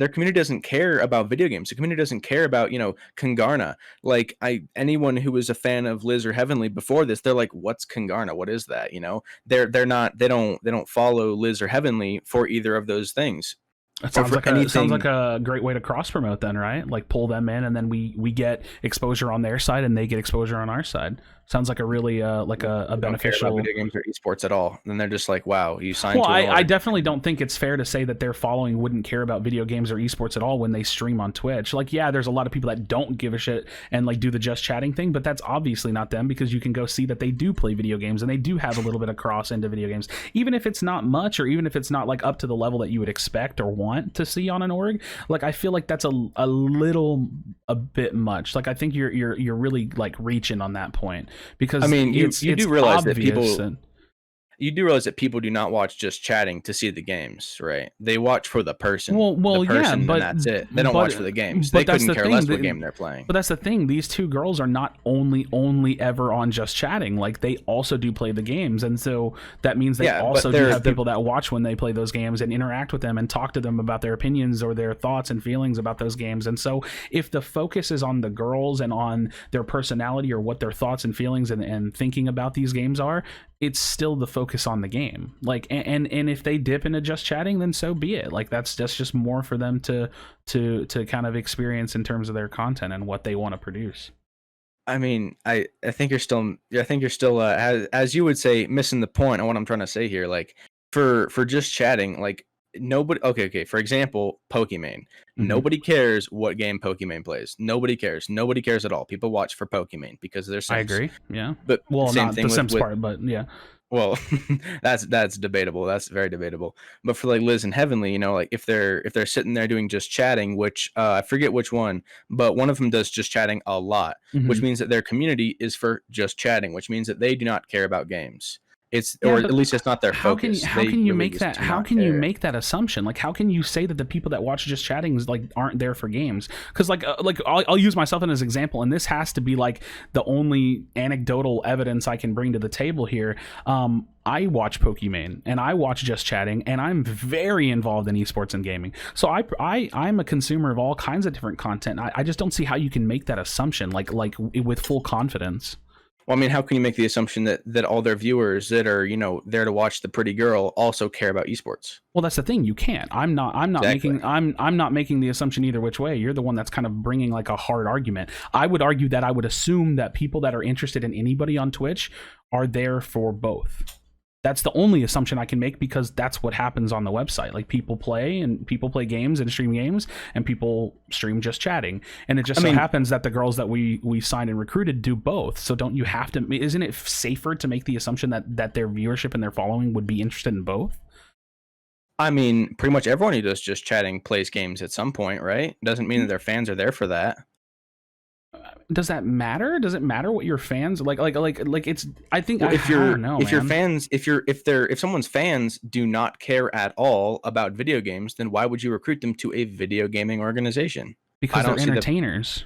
community doesn't care about video games. The community doesn't care about, you know, Kungarna. Like anyone who was a fan of Liz or Heavenly before this, they're like, what's Kungarna? What is that? You know, they don't follow Liz or Heavenly for either of those things. It sounds like a great way to cross promote then, right? Like pull them in, and then we get exposure on their side and they get exposure on our side. Sounds like a really like a They don't care about beneficial. video games or esports at all. Then they're just like, wow, you signed Well, to an I org. definitely don't think it's fair to say that their following wouldn't care about video games or esports at all when they stream on Twitch. Like, yeah, there's a lot of people that don't give a shit and like do the just chatting thing, but that's obviously not them, because you can go see that they do play video games and they do have a little bit of cross into video games, even if it's not much, or even if it's not like up to the level that you would expect or want to see on an org. Like, I feel like that's a bit much. Like, I think you're really like reaching on that point, because I mean, you do realize that obvious people. You do realize that people do not watch just chatting to see the games, right? They watch for the person. Well, the person, yeah, but and that's it. They don't watch for the games. But They that's couldn't the care thing. less what game they're playing. But that's the thing. These two girls are not only ever on just chatting. Like, they also do play the games, and so that means they also do have people that watch when they play those games and interact with them and talk to them about their opinions or their thoughts and feelings about those games. And so, if the focus is on the girls and on their personality or what their thoughts and feelings and thinking about these games are, it's still the focus on the game. Like, and if they dip into just chatting, then so be it. Like, that's just more for them to kind of experience in terms of their content and what they want to produce. I mean, I think you're still as you would say, missing the point on what I'm trying to say here. Like, for just chatting, like, nobody. Okay. For example, Pokemon. Nobody cares what game Pokemon plays. Nobody cares. Nobody cares at all. People watch for Pokemon because they're Sims. I agree. Yeah. But Well, same not thing the Sims part, but yeah. Well, that's debatable. That's very debatable. But for like Liz and Heavenly, you know, like if they're sitting there doing just chatting, which I forget which one, but one of them does just chatting a lot, which means that their community is for just chatting, which means that they do not care about games. Or at least it's not their focus. How can you make that? How can you make that assumption? Like, how can you say that the people that watch just chatting like aren't there for games? Because like I'll use myself as an example, and this has to be like the only anecdotal evidence I can bring to the table here. I watch Pokemon and I watch just chatting, and I'm very involved in esports and gaming. So I'm a consumer of all kinds of different content. I just don't see how you can make that assumption like with full confidence. Well, I mean, how can you make the assumption that all their viewers that are, you know, there to watch the pretty girl also care about esports? Well, that's the thing. You can't. I'm not Exactly. I'm not making the assumption either which way. You're the one that's kind of bringing like a hard argument. I would argue that I would assume that people that are interested in anybody on Twitch are there for both. That's the only assumption I can make, because that's what happens on the website. Like, people play games and stream games, and people stream just chatting. And it just happens that the girls that we signed and recruited do both. So don't you have to? Isn't it safer to make the assumption that their viewership and their following would be interested in both? I mean, pretty much everyone who does just chatting plays games at some point, right? Doesn't mean that their fans are there for that. Does that matter? Does it matter what your fans like? It's. I think well, I don't know, if your fans, if someone's fans do not care at all about video games, then why would you recruit them to a video gaming organization? Because they're entertainers.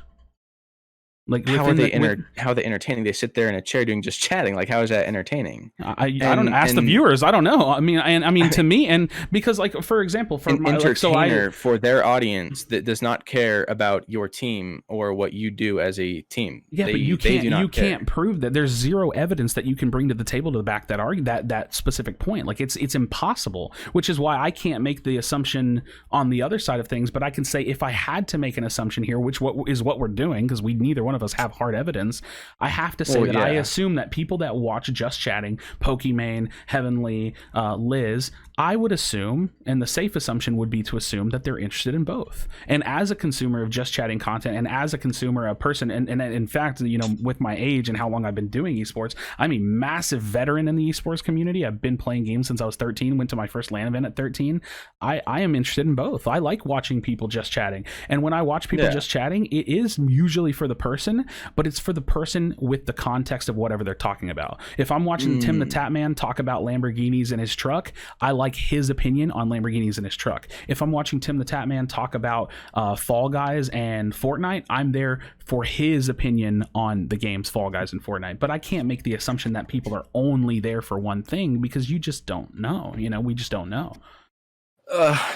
Like, how are they entertaining? They sit there in a chair doing just chatting. Like, how is that entertaining? I don't ask the viewers. I don't know. I mean to me, and because, like, for example, for an entertainer for their audience that does not care about your team or what you do as a team. Yeah, but you can't prove that. There's zero evidence that you can bring to the table to back that specific point. Like, it's impossible, which is why I can't make the assumption on the other side of things. But I can say, if I had to make an assumption here, which is what we're doing, because neither one of us have hard evidence, I have to say I assume that people that watch just chatting, Pokemon, Heavenly, Liz, I would assume, and the safe assumption would be to assume, that they're interested in both. And as a consumer of just chatting content, and as a consumer, a person, and in fact, you know, with my age and how long I've been doing esports, I'm a massive veteran in the esports community. I've been playing games since I was 13, went to my first LAN event at 13. I am interested in both. I like watching people just chatting. And when I watch people just chatting, it is usually for the person, but it's for the person with the context of whatever they're talking about. If I'm watching Tim the Tatman talk about Lamborghinis in his truck, I like his opinion on Lamborghinis in his truck. If I'm watching Tim the Tatman talk about Fall Guys and Fortnite, I'm there for his opinion on the games Fall Guys and Fortnite. But I can't make the assumption that people are only there for one thing, because you just don't know. You know, we just don't know.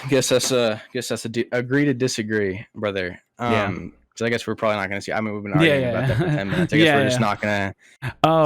Guess that's agree to disagree, brother. Because I guess we're probably not going to see. I mean, we've been Yeah, arguing about that for 10 minutes. I guess we're just not going to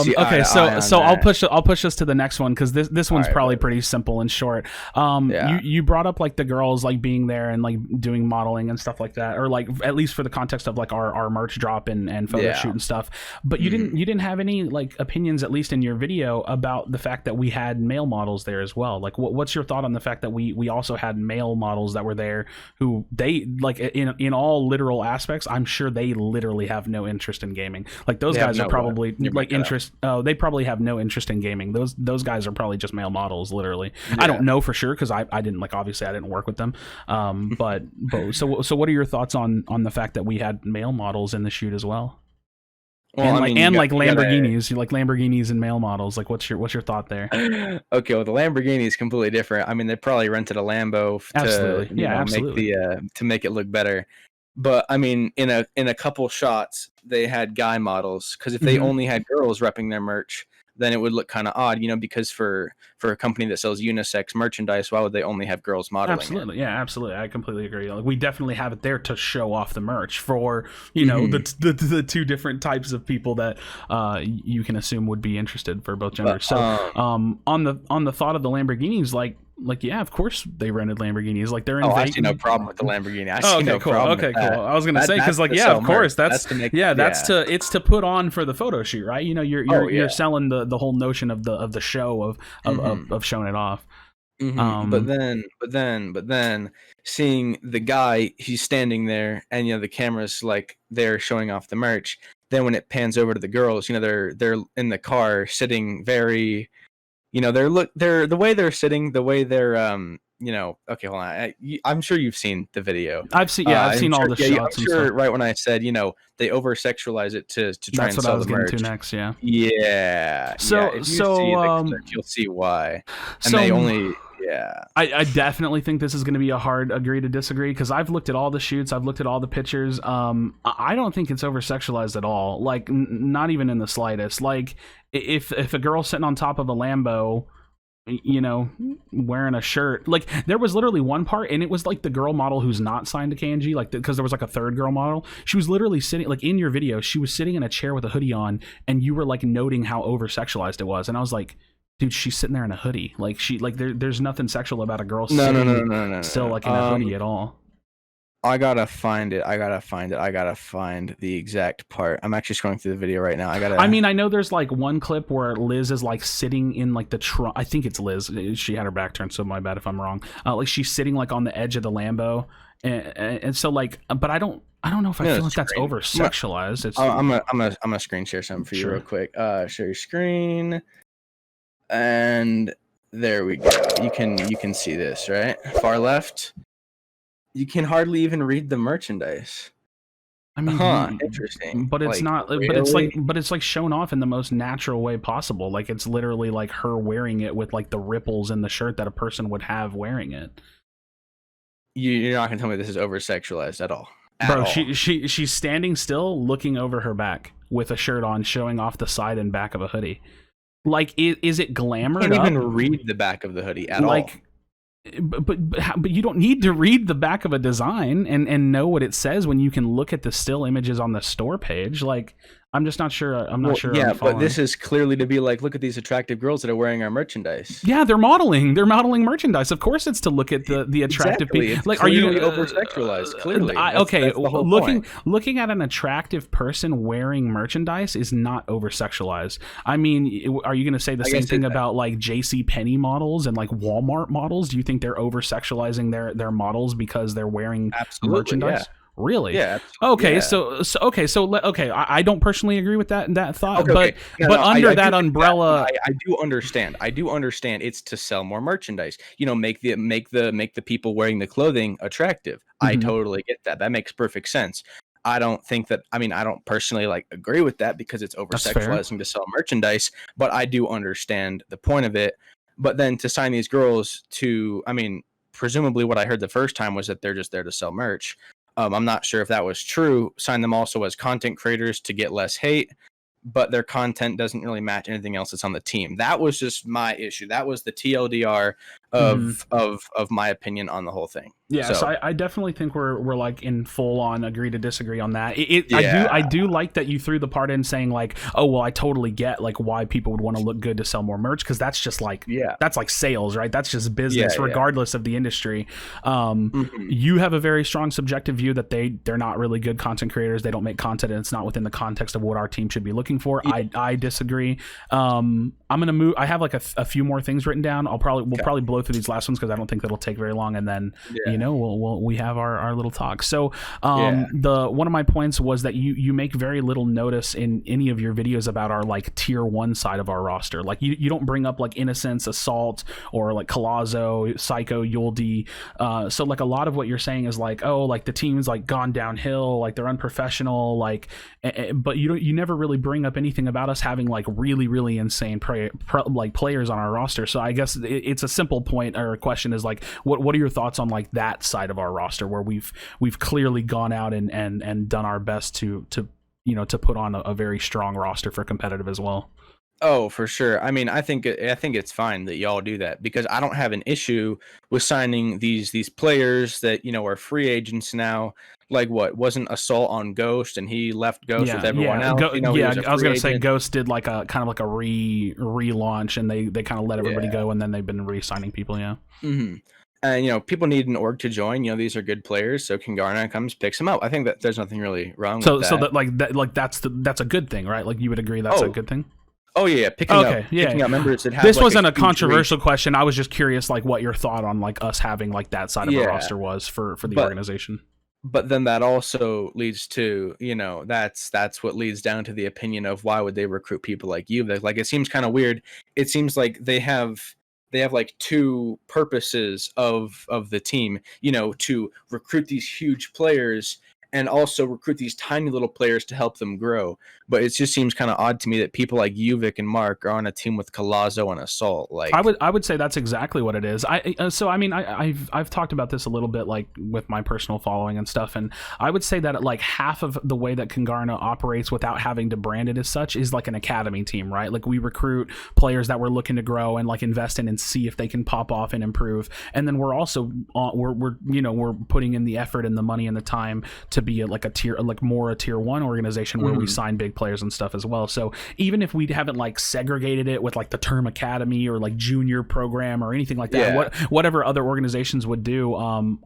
see eye Okay, to eye on so that. I'll push us to the next one because this one's All right, probably brother. pretty simple and short. Yeah. You brought up like the girls like being there and like doing modeling and stuff like that, or like at least for the context of like our merch drop and photo Yeah. shoot and stuff. But you didn't have any like opinions, at least in your video, about the fact that we had male models there as well. Like, what's your thought on the fact that we also had male models that were there who they like in all literal aspects? I'm sure they literally have no interest in gaming. Like those guys are probably like interest. They probably have no interest in gaming. Those guys are probably just male models, literally. Yeah. I don't know for sure because I didn't like obviously I didn't work with them. But so what are your thoughts on the fact that we had male models in the shoot as well? Well, and like Lamborghinis, you like Lamborghinis and male models. Like, what's your thought there? Okay, well, the Lamborghini is completely different. I mean, they probably rented a Lambo to absolutely. to make it look better. But I mean, in a couple shots, they had guy models because if they only had girls repping their merch, then it would look kind of odd, because for a company that sells unisex merchandise, why would they only have girls modeling? Absolutely, yeah, absolutely. I completely agree. Like, we definitely have it there to show off the merch for the two different types of people that you can assume would be interested for both genders. On the thought of the Lamborghinis, like yeah, of course they rented Lamborghinis. Like they're in. I see no problem with the Lamborghini. I see no problem. Okay, cool. I was gonna say because like yeah, of course that's to put on for the photo shoot, right? You're selling the whole notion of the show of showing it off. But then seeing the guy, he's standing there, and the camera's like they're showing off the merch. Then when it pans over to the girls, they're in the car sitting very. They're the way they're sitting, the way they're okay, hold on. I'm sure you've seen the video. I've seen all the shots. I'm sure right when I said, they over sexualize it to try and sell the merch. That's what I was getting to next, yeah. Yeah. So if you see the clip, you'll see why. And they only I definitely think this is going to be a hard agree to disagree because I've looked at all the shoots, I've looked at all the pictures. I don't think it's over sexualized at all. Like not even in the slightest. Like if a girl's sitting on top of a Lambo, wearing a shirt, like there was literally one part, and it was like the girl model who's not signed to KNG, like because there was like a third girl model. She was literally sitting, like in your video, she was sitting in a chair with a hoodie on, and you were like noting how over sexualized it was, and I was like, dude, she's sitting there in a hoodie. Like there's nothing sexual about a girl sitting still like in a hoodie at all. I gotta find it. I gotta find the exact part. I'm actually scrolling through the video right now. I mean, I know there's like one clip where Liz is like sitting in like the trunk. I think it's Liz. She had her back turned, so my bad if I'm wrong. Like she's sitting like on the edge of the Lambo, and so like, but I don't know if I feel like that's over sexualized. I'm gonna screen share something for you real quick. Share your screen. And there we go. You can see this, right? Far left. You can hardly even read the merchandise. I mean, interesting. But it's like, not. really? But it's like shown off in the most natural way possible. Like it's literally like her wearing it with like the ripples in the shirt that a person would have wearing it. You're not gonna tell me this is over sexualized at all. Bro, she's standing still, looking over her back with a shirt on, showing off the side and back of a hoodie. Like, is it glamour? You can't even read the back of the hoodie at all. But you don't need to read the back of a design and know what it says when you can look at the still images on the store page. Like, I'm just not sure. I'm not sure. Yeah, but this is clearly to be like, look at these attractive girls that are wearing our merchandise. Yeah, they're modeling. They're modeling merchandise. Of course, it's to look at the attractive people. It's like, are you over sexualized? Clearly, okay. Looking at an attractive person wearing merchandise is not over sexualized. I mean, are you going to say the same thing about like J.C. Penney models and like Walmart models? Do you think they're over sexualizing their models because they're wearing merchandise? Yeah. Really? Yeah. Okay. Yeah. So I don't personally agree with that thought, okay. But under that umbrella, I do understand. It's to sell more merchandise. Make the people wearing the clothing attractive. I totally get that. That makes perfect sense. I don't think that. I mean, I don't personally agree with that because it's over sexualizing to sell merchandise. But I do understand the point of it. But then to sign these girls to, I mean, presumably what I heard the first time was that they're just there to sell merch. I'm not sure if that was true. Sign them also as content creators to get less hate, but their content doesn't really match anything else that's on the team. That was just my issue. That was the TLDR. Hmm. of my opinion on the whole thing. Yeah, so So I definitely think we're like in full on agree to disagree on that. I yeah, do like that you threw the part in saying like, oh well, I totally get like why people would want to look good to sell more merch, because that's just like yeah, that's like sales, right? That's just yeah, business, yeah. regardless of the industry. Hmm. You have a very strong subjective view that they're not really good content creators. They don't make content, and it's not within the context of what our team should be looking for. Yeah. I disagree. I'm gonna move. I have like a few more things written down. We'll Okay. probably blow through these last ones because I don't think that'll take very long, and then Yeah. we have our little talk. So Yeah. the one of my points was that you make very little notice in any of your videos about our like tier 1 side of our roster. Like you don't bring up like Innocence, Assault, or like Colazo, Psycho, Yuldi. So like a lot of what you're saying is like, oh, like the team's like gone downhill, like they're unprofessional, like but you never really bring up anything about us having like really insane like players on our roster. So I guess it's a simple point or a question is like, what are your thoughts on like that side of our roster where we've clearly gone out and done our best to to put on a very strong roster for competitive as well. Oh, for sure. I mean, I think it's fine that y'all do that because I don't have an issue with signing these players that are free agents now. Like what wasn't Assault on Ghost and he left Ghost with everyone else. He Yeah. was a I was free gonna say agent. Ghost did like a kind of like a relaunch, and they kind of let everybody Yeah. go, and then they've been re-signing people. Yeah. Hmm. And people need an org to join. These are good players, so Kungarna comes picks them up. I think that there's nothing really wrong with So that. that that's a good thing, right? Like you would agree that's a Oh, good thing. oh yeah, picking up Okay, yeah. picking up members that have This like a wasn't a huge reach. controversial question. I was just curious, like, what your thought on like us having like that side of a Yeah, roster was for the but organization. then that also leads to that's what leads down to the opinion of why would they recruit people like you. Like it seems kind of weird. It seems like they have like two purposes of the team, to recruit these huge players and also recruit these tiny little players to help them grow. But it just seems kind of odd to me that people like Uvik and Mark are on a team with Colazo and Assault. Like, I would say that's exactly what it is. So I mean I've talked about this a little bit like with my personal following and stuff, and I would say that like half of the way that Kungarna operates without having to brand it as such is like an academy team, right? Like we recruit players that we're looking to grow and like invest in and see if they can pop off and improve, and then we're also we're putting in the effort and the money and the time to be like a tier 1 organization where we sign big players and stuff as well. So even if we haven't like segregated it with like the term academy or like junior program or anything like that, yeah. whatever other organizations would do,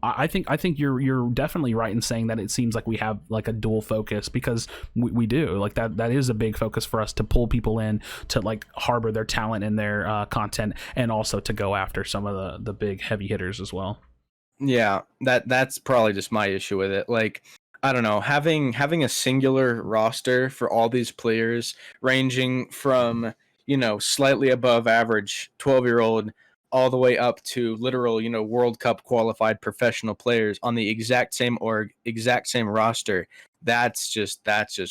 I think you're definitely right in saying that it seems like we have like a dual focus, because we do like that is a big focus for us to pull people in to like harbor their talent and their content, and also to go after some of the big heavy hitters as well. Yeah, that's probably just my issue with it. Like, I don't know, having a singular roster for all these players ranging from, slightly above average 12-year-old all the way up to literal, World Cup qualified professional players on the exact same org, exact same roster. That's just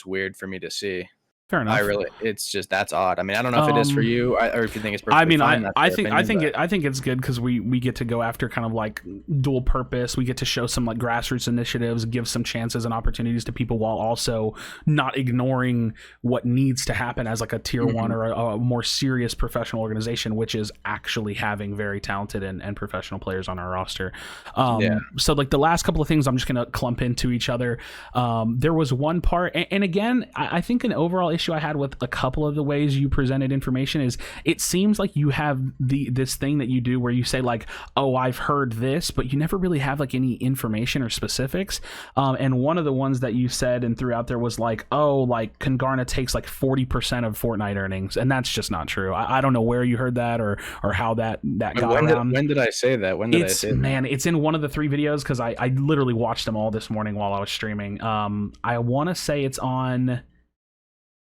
weird for me to see. Fair enough. It's just that's odd. I mean, I don't know if it is for Um, you or if you think it's I perfectly mean, fine. That's your opinion, but I think it's good because we get to go after kind of like dual purpose. We get to show some like grassroots initiatives, give some chances and opportunities to people while also not ignoring what needs to happen as like a tier 1 Mhm. or a more serious professional organization, which is actually having very talented and professional players on our roster. Yeah. So like the last couple of things, I'm just gonna clump into each other. There was one part, and again, I think an overall issue I had with a couple of the ways you presented information is it seems like you have this thing that you do where you say like, oh, I've heard this, but you never really have like any information or specifics. And one of the ones that you said and threw out there was like, oh, like Kungarna takes like 40% of Fortnite earnings, and that's just not true. I don't know where you heard that or how that got around. When did I say that? When did I say that? Man, it's in one of the 3 videos because I literally watched them all this morning while I was streaming. I want to say it's on.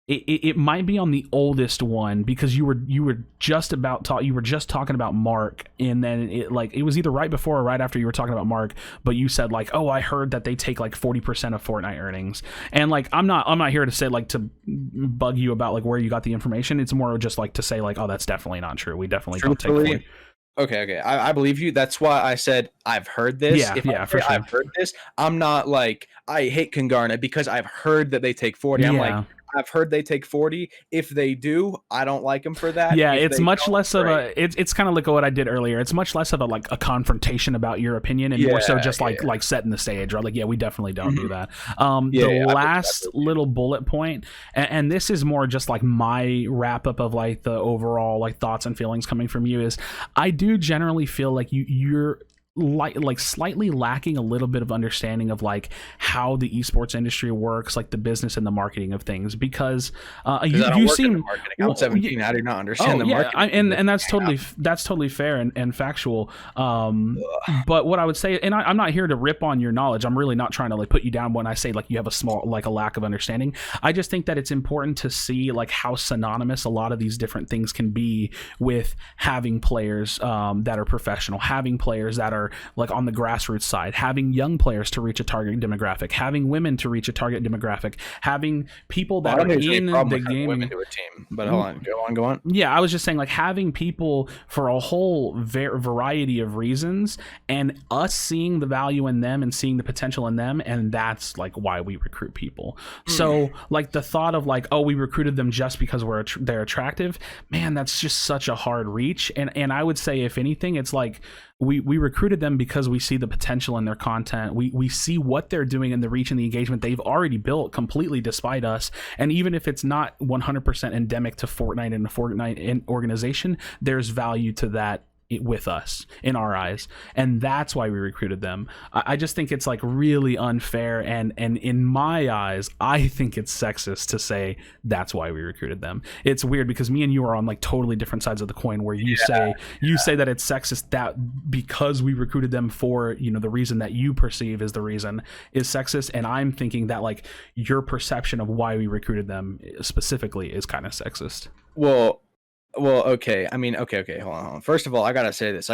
It might be on the oldest one because you were just talking about Mark, and then it was either right before or right after you were talking about Mark, but you said like, oh, I heard that they take like 40% of Fortnite earnings, and like I'm not here to say like to bug you about like where you got the information. It's more just like to say like, oh, that's definitely not true. We definitely don't take 40. Okay. I believe you. That's why I said I've heard this. Yeah, If yeah, I for say sure. I've heard this, I'm not like I hate Kungarna because I've heard that they take 40. I'm like, Yeah. I've heard they take 40. If they do, I don't like them for that. Yeah, If it's they much don't, less of great. a it's kind of like what I did earlier. It's much less of a like a confrontation about your opinion and more so Yeah, just yeah. like setting the stage, right? Like, yeah, we definitely don't do Mhm. that. Yeah, The yeah, I last believe little bullet point, and this is more just like my wrap up of like the overall like thoughts and feelings coming from you, is I do generally feel like you're like slightly lacking a little bit of understanding of like how the esports industry works, like the business and the marketing of things, because because I don't you work in the seem marketing. I'm well, 17. I do not understand oh the yeah, marketing. and that's totally fair and factual. But what I would say, and I'm not here to rip on your knowledge. I'm really not trying to like put you down when I say like you have a small like a lack of understanding. I just think that it's important to see like how synonymous a lot of these different things can be with having players that are professional, having players that are like on the grassroots side, having young players to reach a target demographic, having women to reach a target demographic, having people Well, that I are don't think there's any in problem the with having women gaming. to a team. But hold on, go on. Yeah, I was just saying, like, having people for a whole variety of reasons, and us seeing the value in them and seeing the potential in them, and that's like why we recruit people. So, like, the thought of like, oh, we recruited them just because they're attractive, man, that's just such a hard reach. And I would say, if anything, it's like we recruited them because we see the potential in their content. We see what they're doing and the reach and the engagement they've already built completely despite us. And even if it's not 100% endemic to Fortnite and the Fortnite organization, there's value to that with us in our eyes, and that's why we recruited them. I just think it's like really unfair, and in my eyes I think it's sexist to say that's why we recruited them. It's weird because me and you are on like totally different sides of the coin, where you say that it's sexist that because we recruited them for, you know, the reason that you perceive is the reason is sexist, and I'm thinking that like your perception of why we recruited them specifically is kind of sexist. Well, okay. I mean, okay. Hold on. First of all, I gotta say this.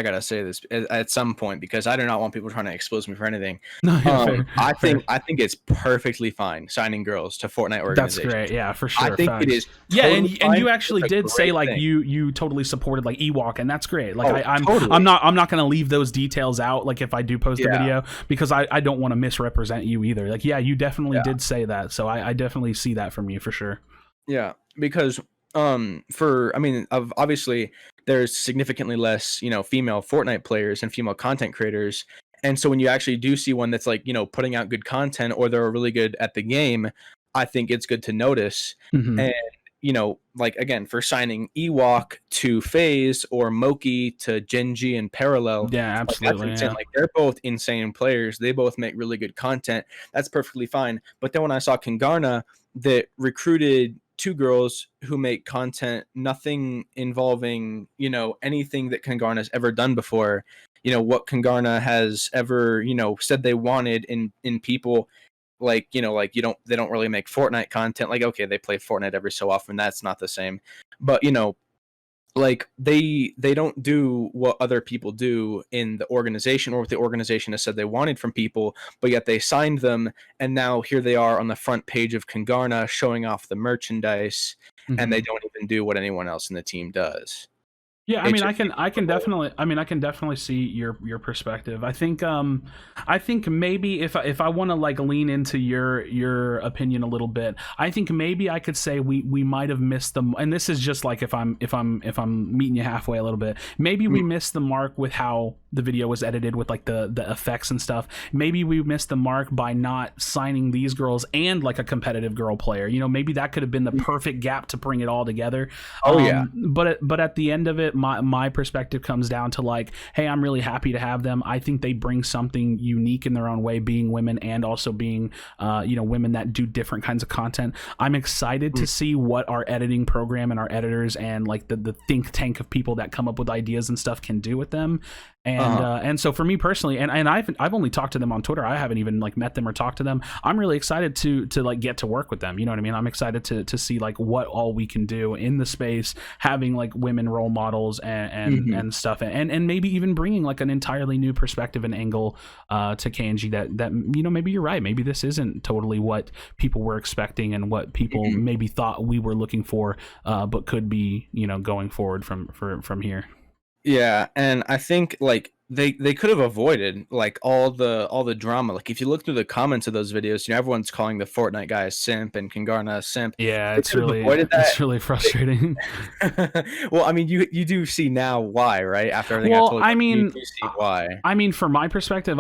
At some point because I do not want people trying to expose me for anything. No, yeah, fair, fair. I think it's perfectly fine signing girls to Fortnite That's organizations. great. Yeah, for sure. I think Facts. it is. Yeah, Totally and you fine. actually It's a did say great like thing. you totally supported like Ewok, and that's great. Like Totally. I'm not gonna leave those details out. Like if I do post a Yeah. video, because I don't want to misrepresent you either. Like yeah, you definitely did say that, so I definitely see that from you for sure. Yeah, because obviously there's significantly less, female Fortnite players and female content creators. And so when you actually do see one that's like, putting out good content or they're really good at the game, I think it's good to notice. Mm-hmm. And like again, for signing Ewok to FaZe or Moki to Genji and Parallel, Yeah, like that's absolutely. insane. Yeah. Like they're both insane players. They both make really good content. That's perfectly fine. But then when I saw Kungarna that recruited two girls who make content, nothing involving, anything that Kungarna's ever done before, what Kungarna has ever, said they wanted in people, like, like they don't really make Fortnite content. Like, okay, they play Fortnite every so often. That's not the same. But, like they don't do what other people do in the organization or what the organization has said they wanted from people, but yet they signed them, and now here they are on the front page of Kungarna showing off the merchandise, and they don't even do what anyone else in the team does. Yeah, It just I can definitely I can definitely see your perspective. I think maybe if I want to like lean into your opinion a little bit, I think maybe I could say we might have missed them, and this is just like if I'm meeting you halfway a little bit. Maybe we missed the mark with how the video was edited with like the effects and stuff. Maybe we missed the mark by not signing these girls and like a competitive girl player. You know, maybe that could have been the perfect gap to bring it all together. But at the end of it, my perspective comes down to like, hey, I'm really happy to have them. I think they bring something unique in their own way, being women and also being women that do different kinds of content. I'm excited to see what our editing program and our editors and like the think tank of people that come up with ideas and stuff can do with them. And so for me personally, and I've only talked to them on Twitter. I haven't even like met them or talked to them. I'm really excited to like get to work with them. You know what I mean? I'm excited to see like what all we can do in the space, having like women role models and stuff, and maybe even bringing like an entirely new perspective and angle to KNG that maybe you're right. Maybe this isn't totally what people were expecting and what people maybe thought we were looking for, but could be going forward from here. Yeah, and I think like they could have avoided like all the drama. Like if you look through the comments of those videos, you know, everyone's calling the Fortnite guy a simp and Kungarna a simp. Yeah, They could have avoided it's really frustrating. well, I mean, you do see now why, right? After everything I Well, told I you, mean, you see why. I mean, from my perspective,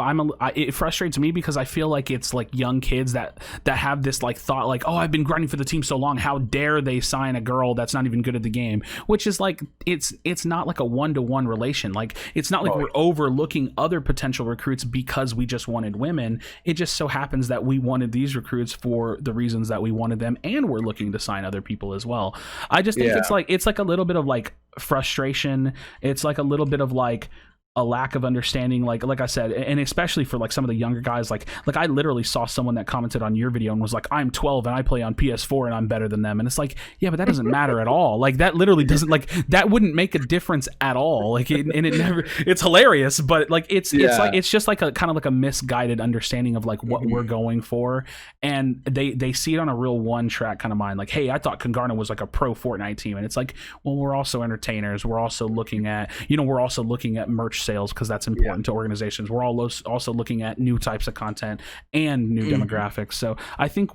it frustrates me because I feel like it's like young kids that have this like thought like, oh, I've been grinding for the team so long, how dare they sign a girl that's not even good at the game? Which is like it's not like a 1-to-1 relation. Like it's not like we're overlooking other potential recruits because we just wanted women. It just so happens that we wanted these recruits for the reasons that we wanted them, and we're looking to sign other people as well. I just think it's like a little bit of like frustration. It's like a little bit of like a lack of understanding, like I said, and especially for like some of the younger guys, like I literally saw someone that commented on your video and was like, I'm 12 and I play on PS4 and I'm better than them, and it's like, yeah, but that doesn't matter at all. Like that literally doesn't, like that wouldn't make a difference at all. Like it never, it's hilarious, but like it's like it's just like a kind of like a misguided understanding of like what we're going for, and they see it on a real one track kind of mind, like, hey, I thought Kungarna was like a pro Fortnite team, and it's like, well, we're also entertainers, we're also looking at, you know, we're also looking at merch sales because that's important to organizations. We're all also looking at new types of content and new demographics. So I think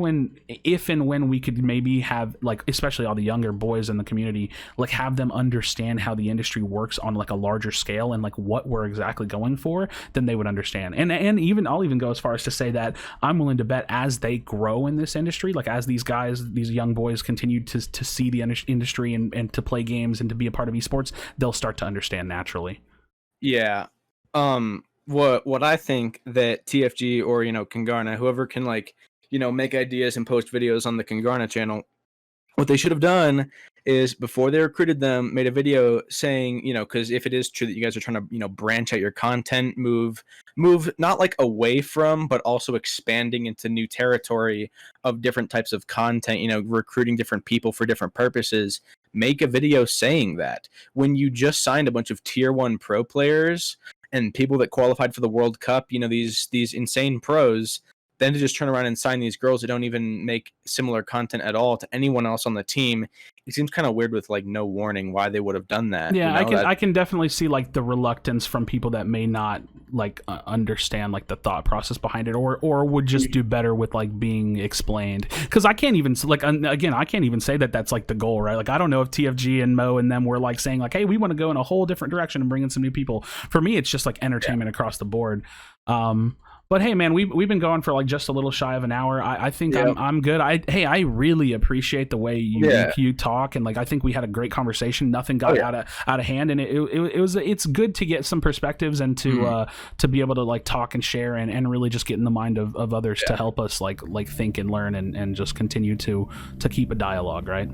if and when we could maybe have, like, especially all the younger boys in the community, like have them understand how the industry works on like a larger scale and like what we're exactly going for, then they would understand. And even I'll even go as far as to say that I'm willing to bet as they grow in this industry, like as these guys, these young boys continue to see the industry and to play games and to be a part of esports, they'll start to understand naturally. Yeah. What I think that TFG or, you know, Kungarna, whoever can, like, you know, make ideas and post videos on the Kungarna channel, what they should have done is before they recruited them, made a video saying, you know, because if it is true that you guys are trying to, you know, branch out your content, move not like away from, but also expanding into new territory of different types of content, you know, recruiting different people for different purposes, make a video saying that when you just signed a bunch of tier 1 pro players and people that qualified for the World Cup, you know, these insane pros, then to just turn around and sign these girls that don't even make similar content at all to anyone else on the team, it seems kind of weird with like no warning why they would have done that. Yeah, you know? I can definitely see like the reluctance from people that may not like understand like the thought process behind it, or would just do better with like being explained. Because I can't even like again, I can't even say that that's like the goal, right? Like I don't know if TFG and Mo and them were like saying like, hey, we want to go in a whole different direction and bring in some new people. For me, it's just like entertainment across the board. But hey, man, we've been going for like just a little shy of an hour. I think I'm good. I really appreciate the way you talk, and like I think we had a great conversation. Nothing got out of hand, and it's good to get some perspectives and to be able to like talk and share and really just get in the mind of others to help us like think and learn and just continue to keep a dialogue, right?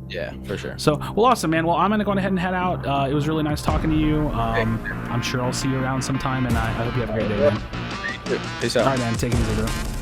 Yeah, for sure. So, well, awesome, man. Well, I'm gonna go ahead and head out. It was really nice talking to you. I'm sure I'll see you around sometime, and I hope you have a great day, man. Peace out. All right, man. Take it easy, bro.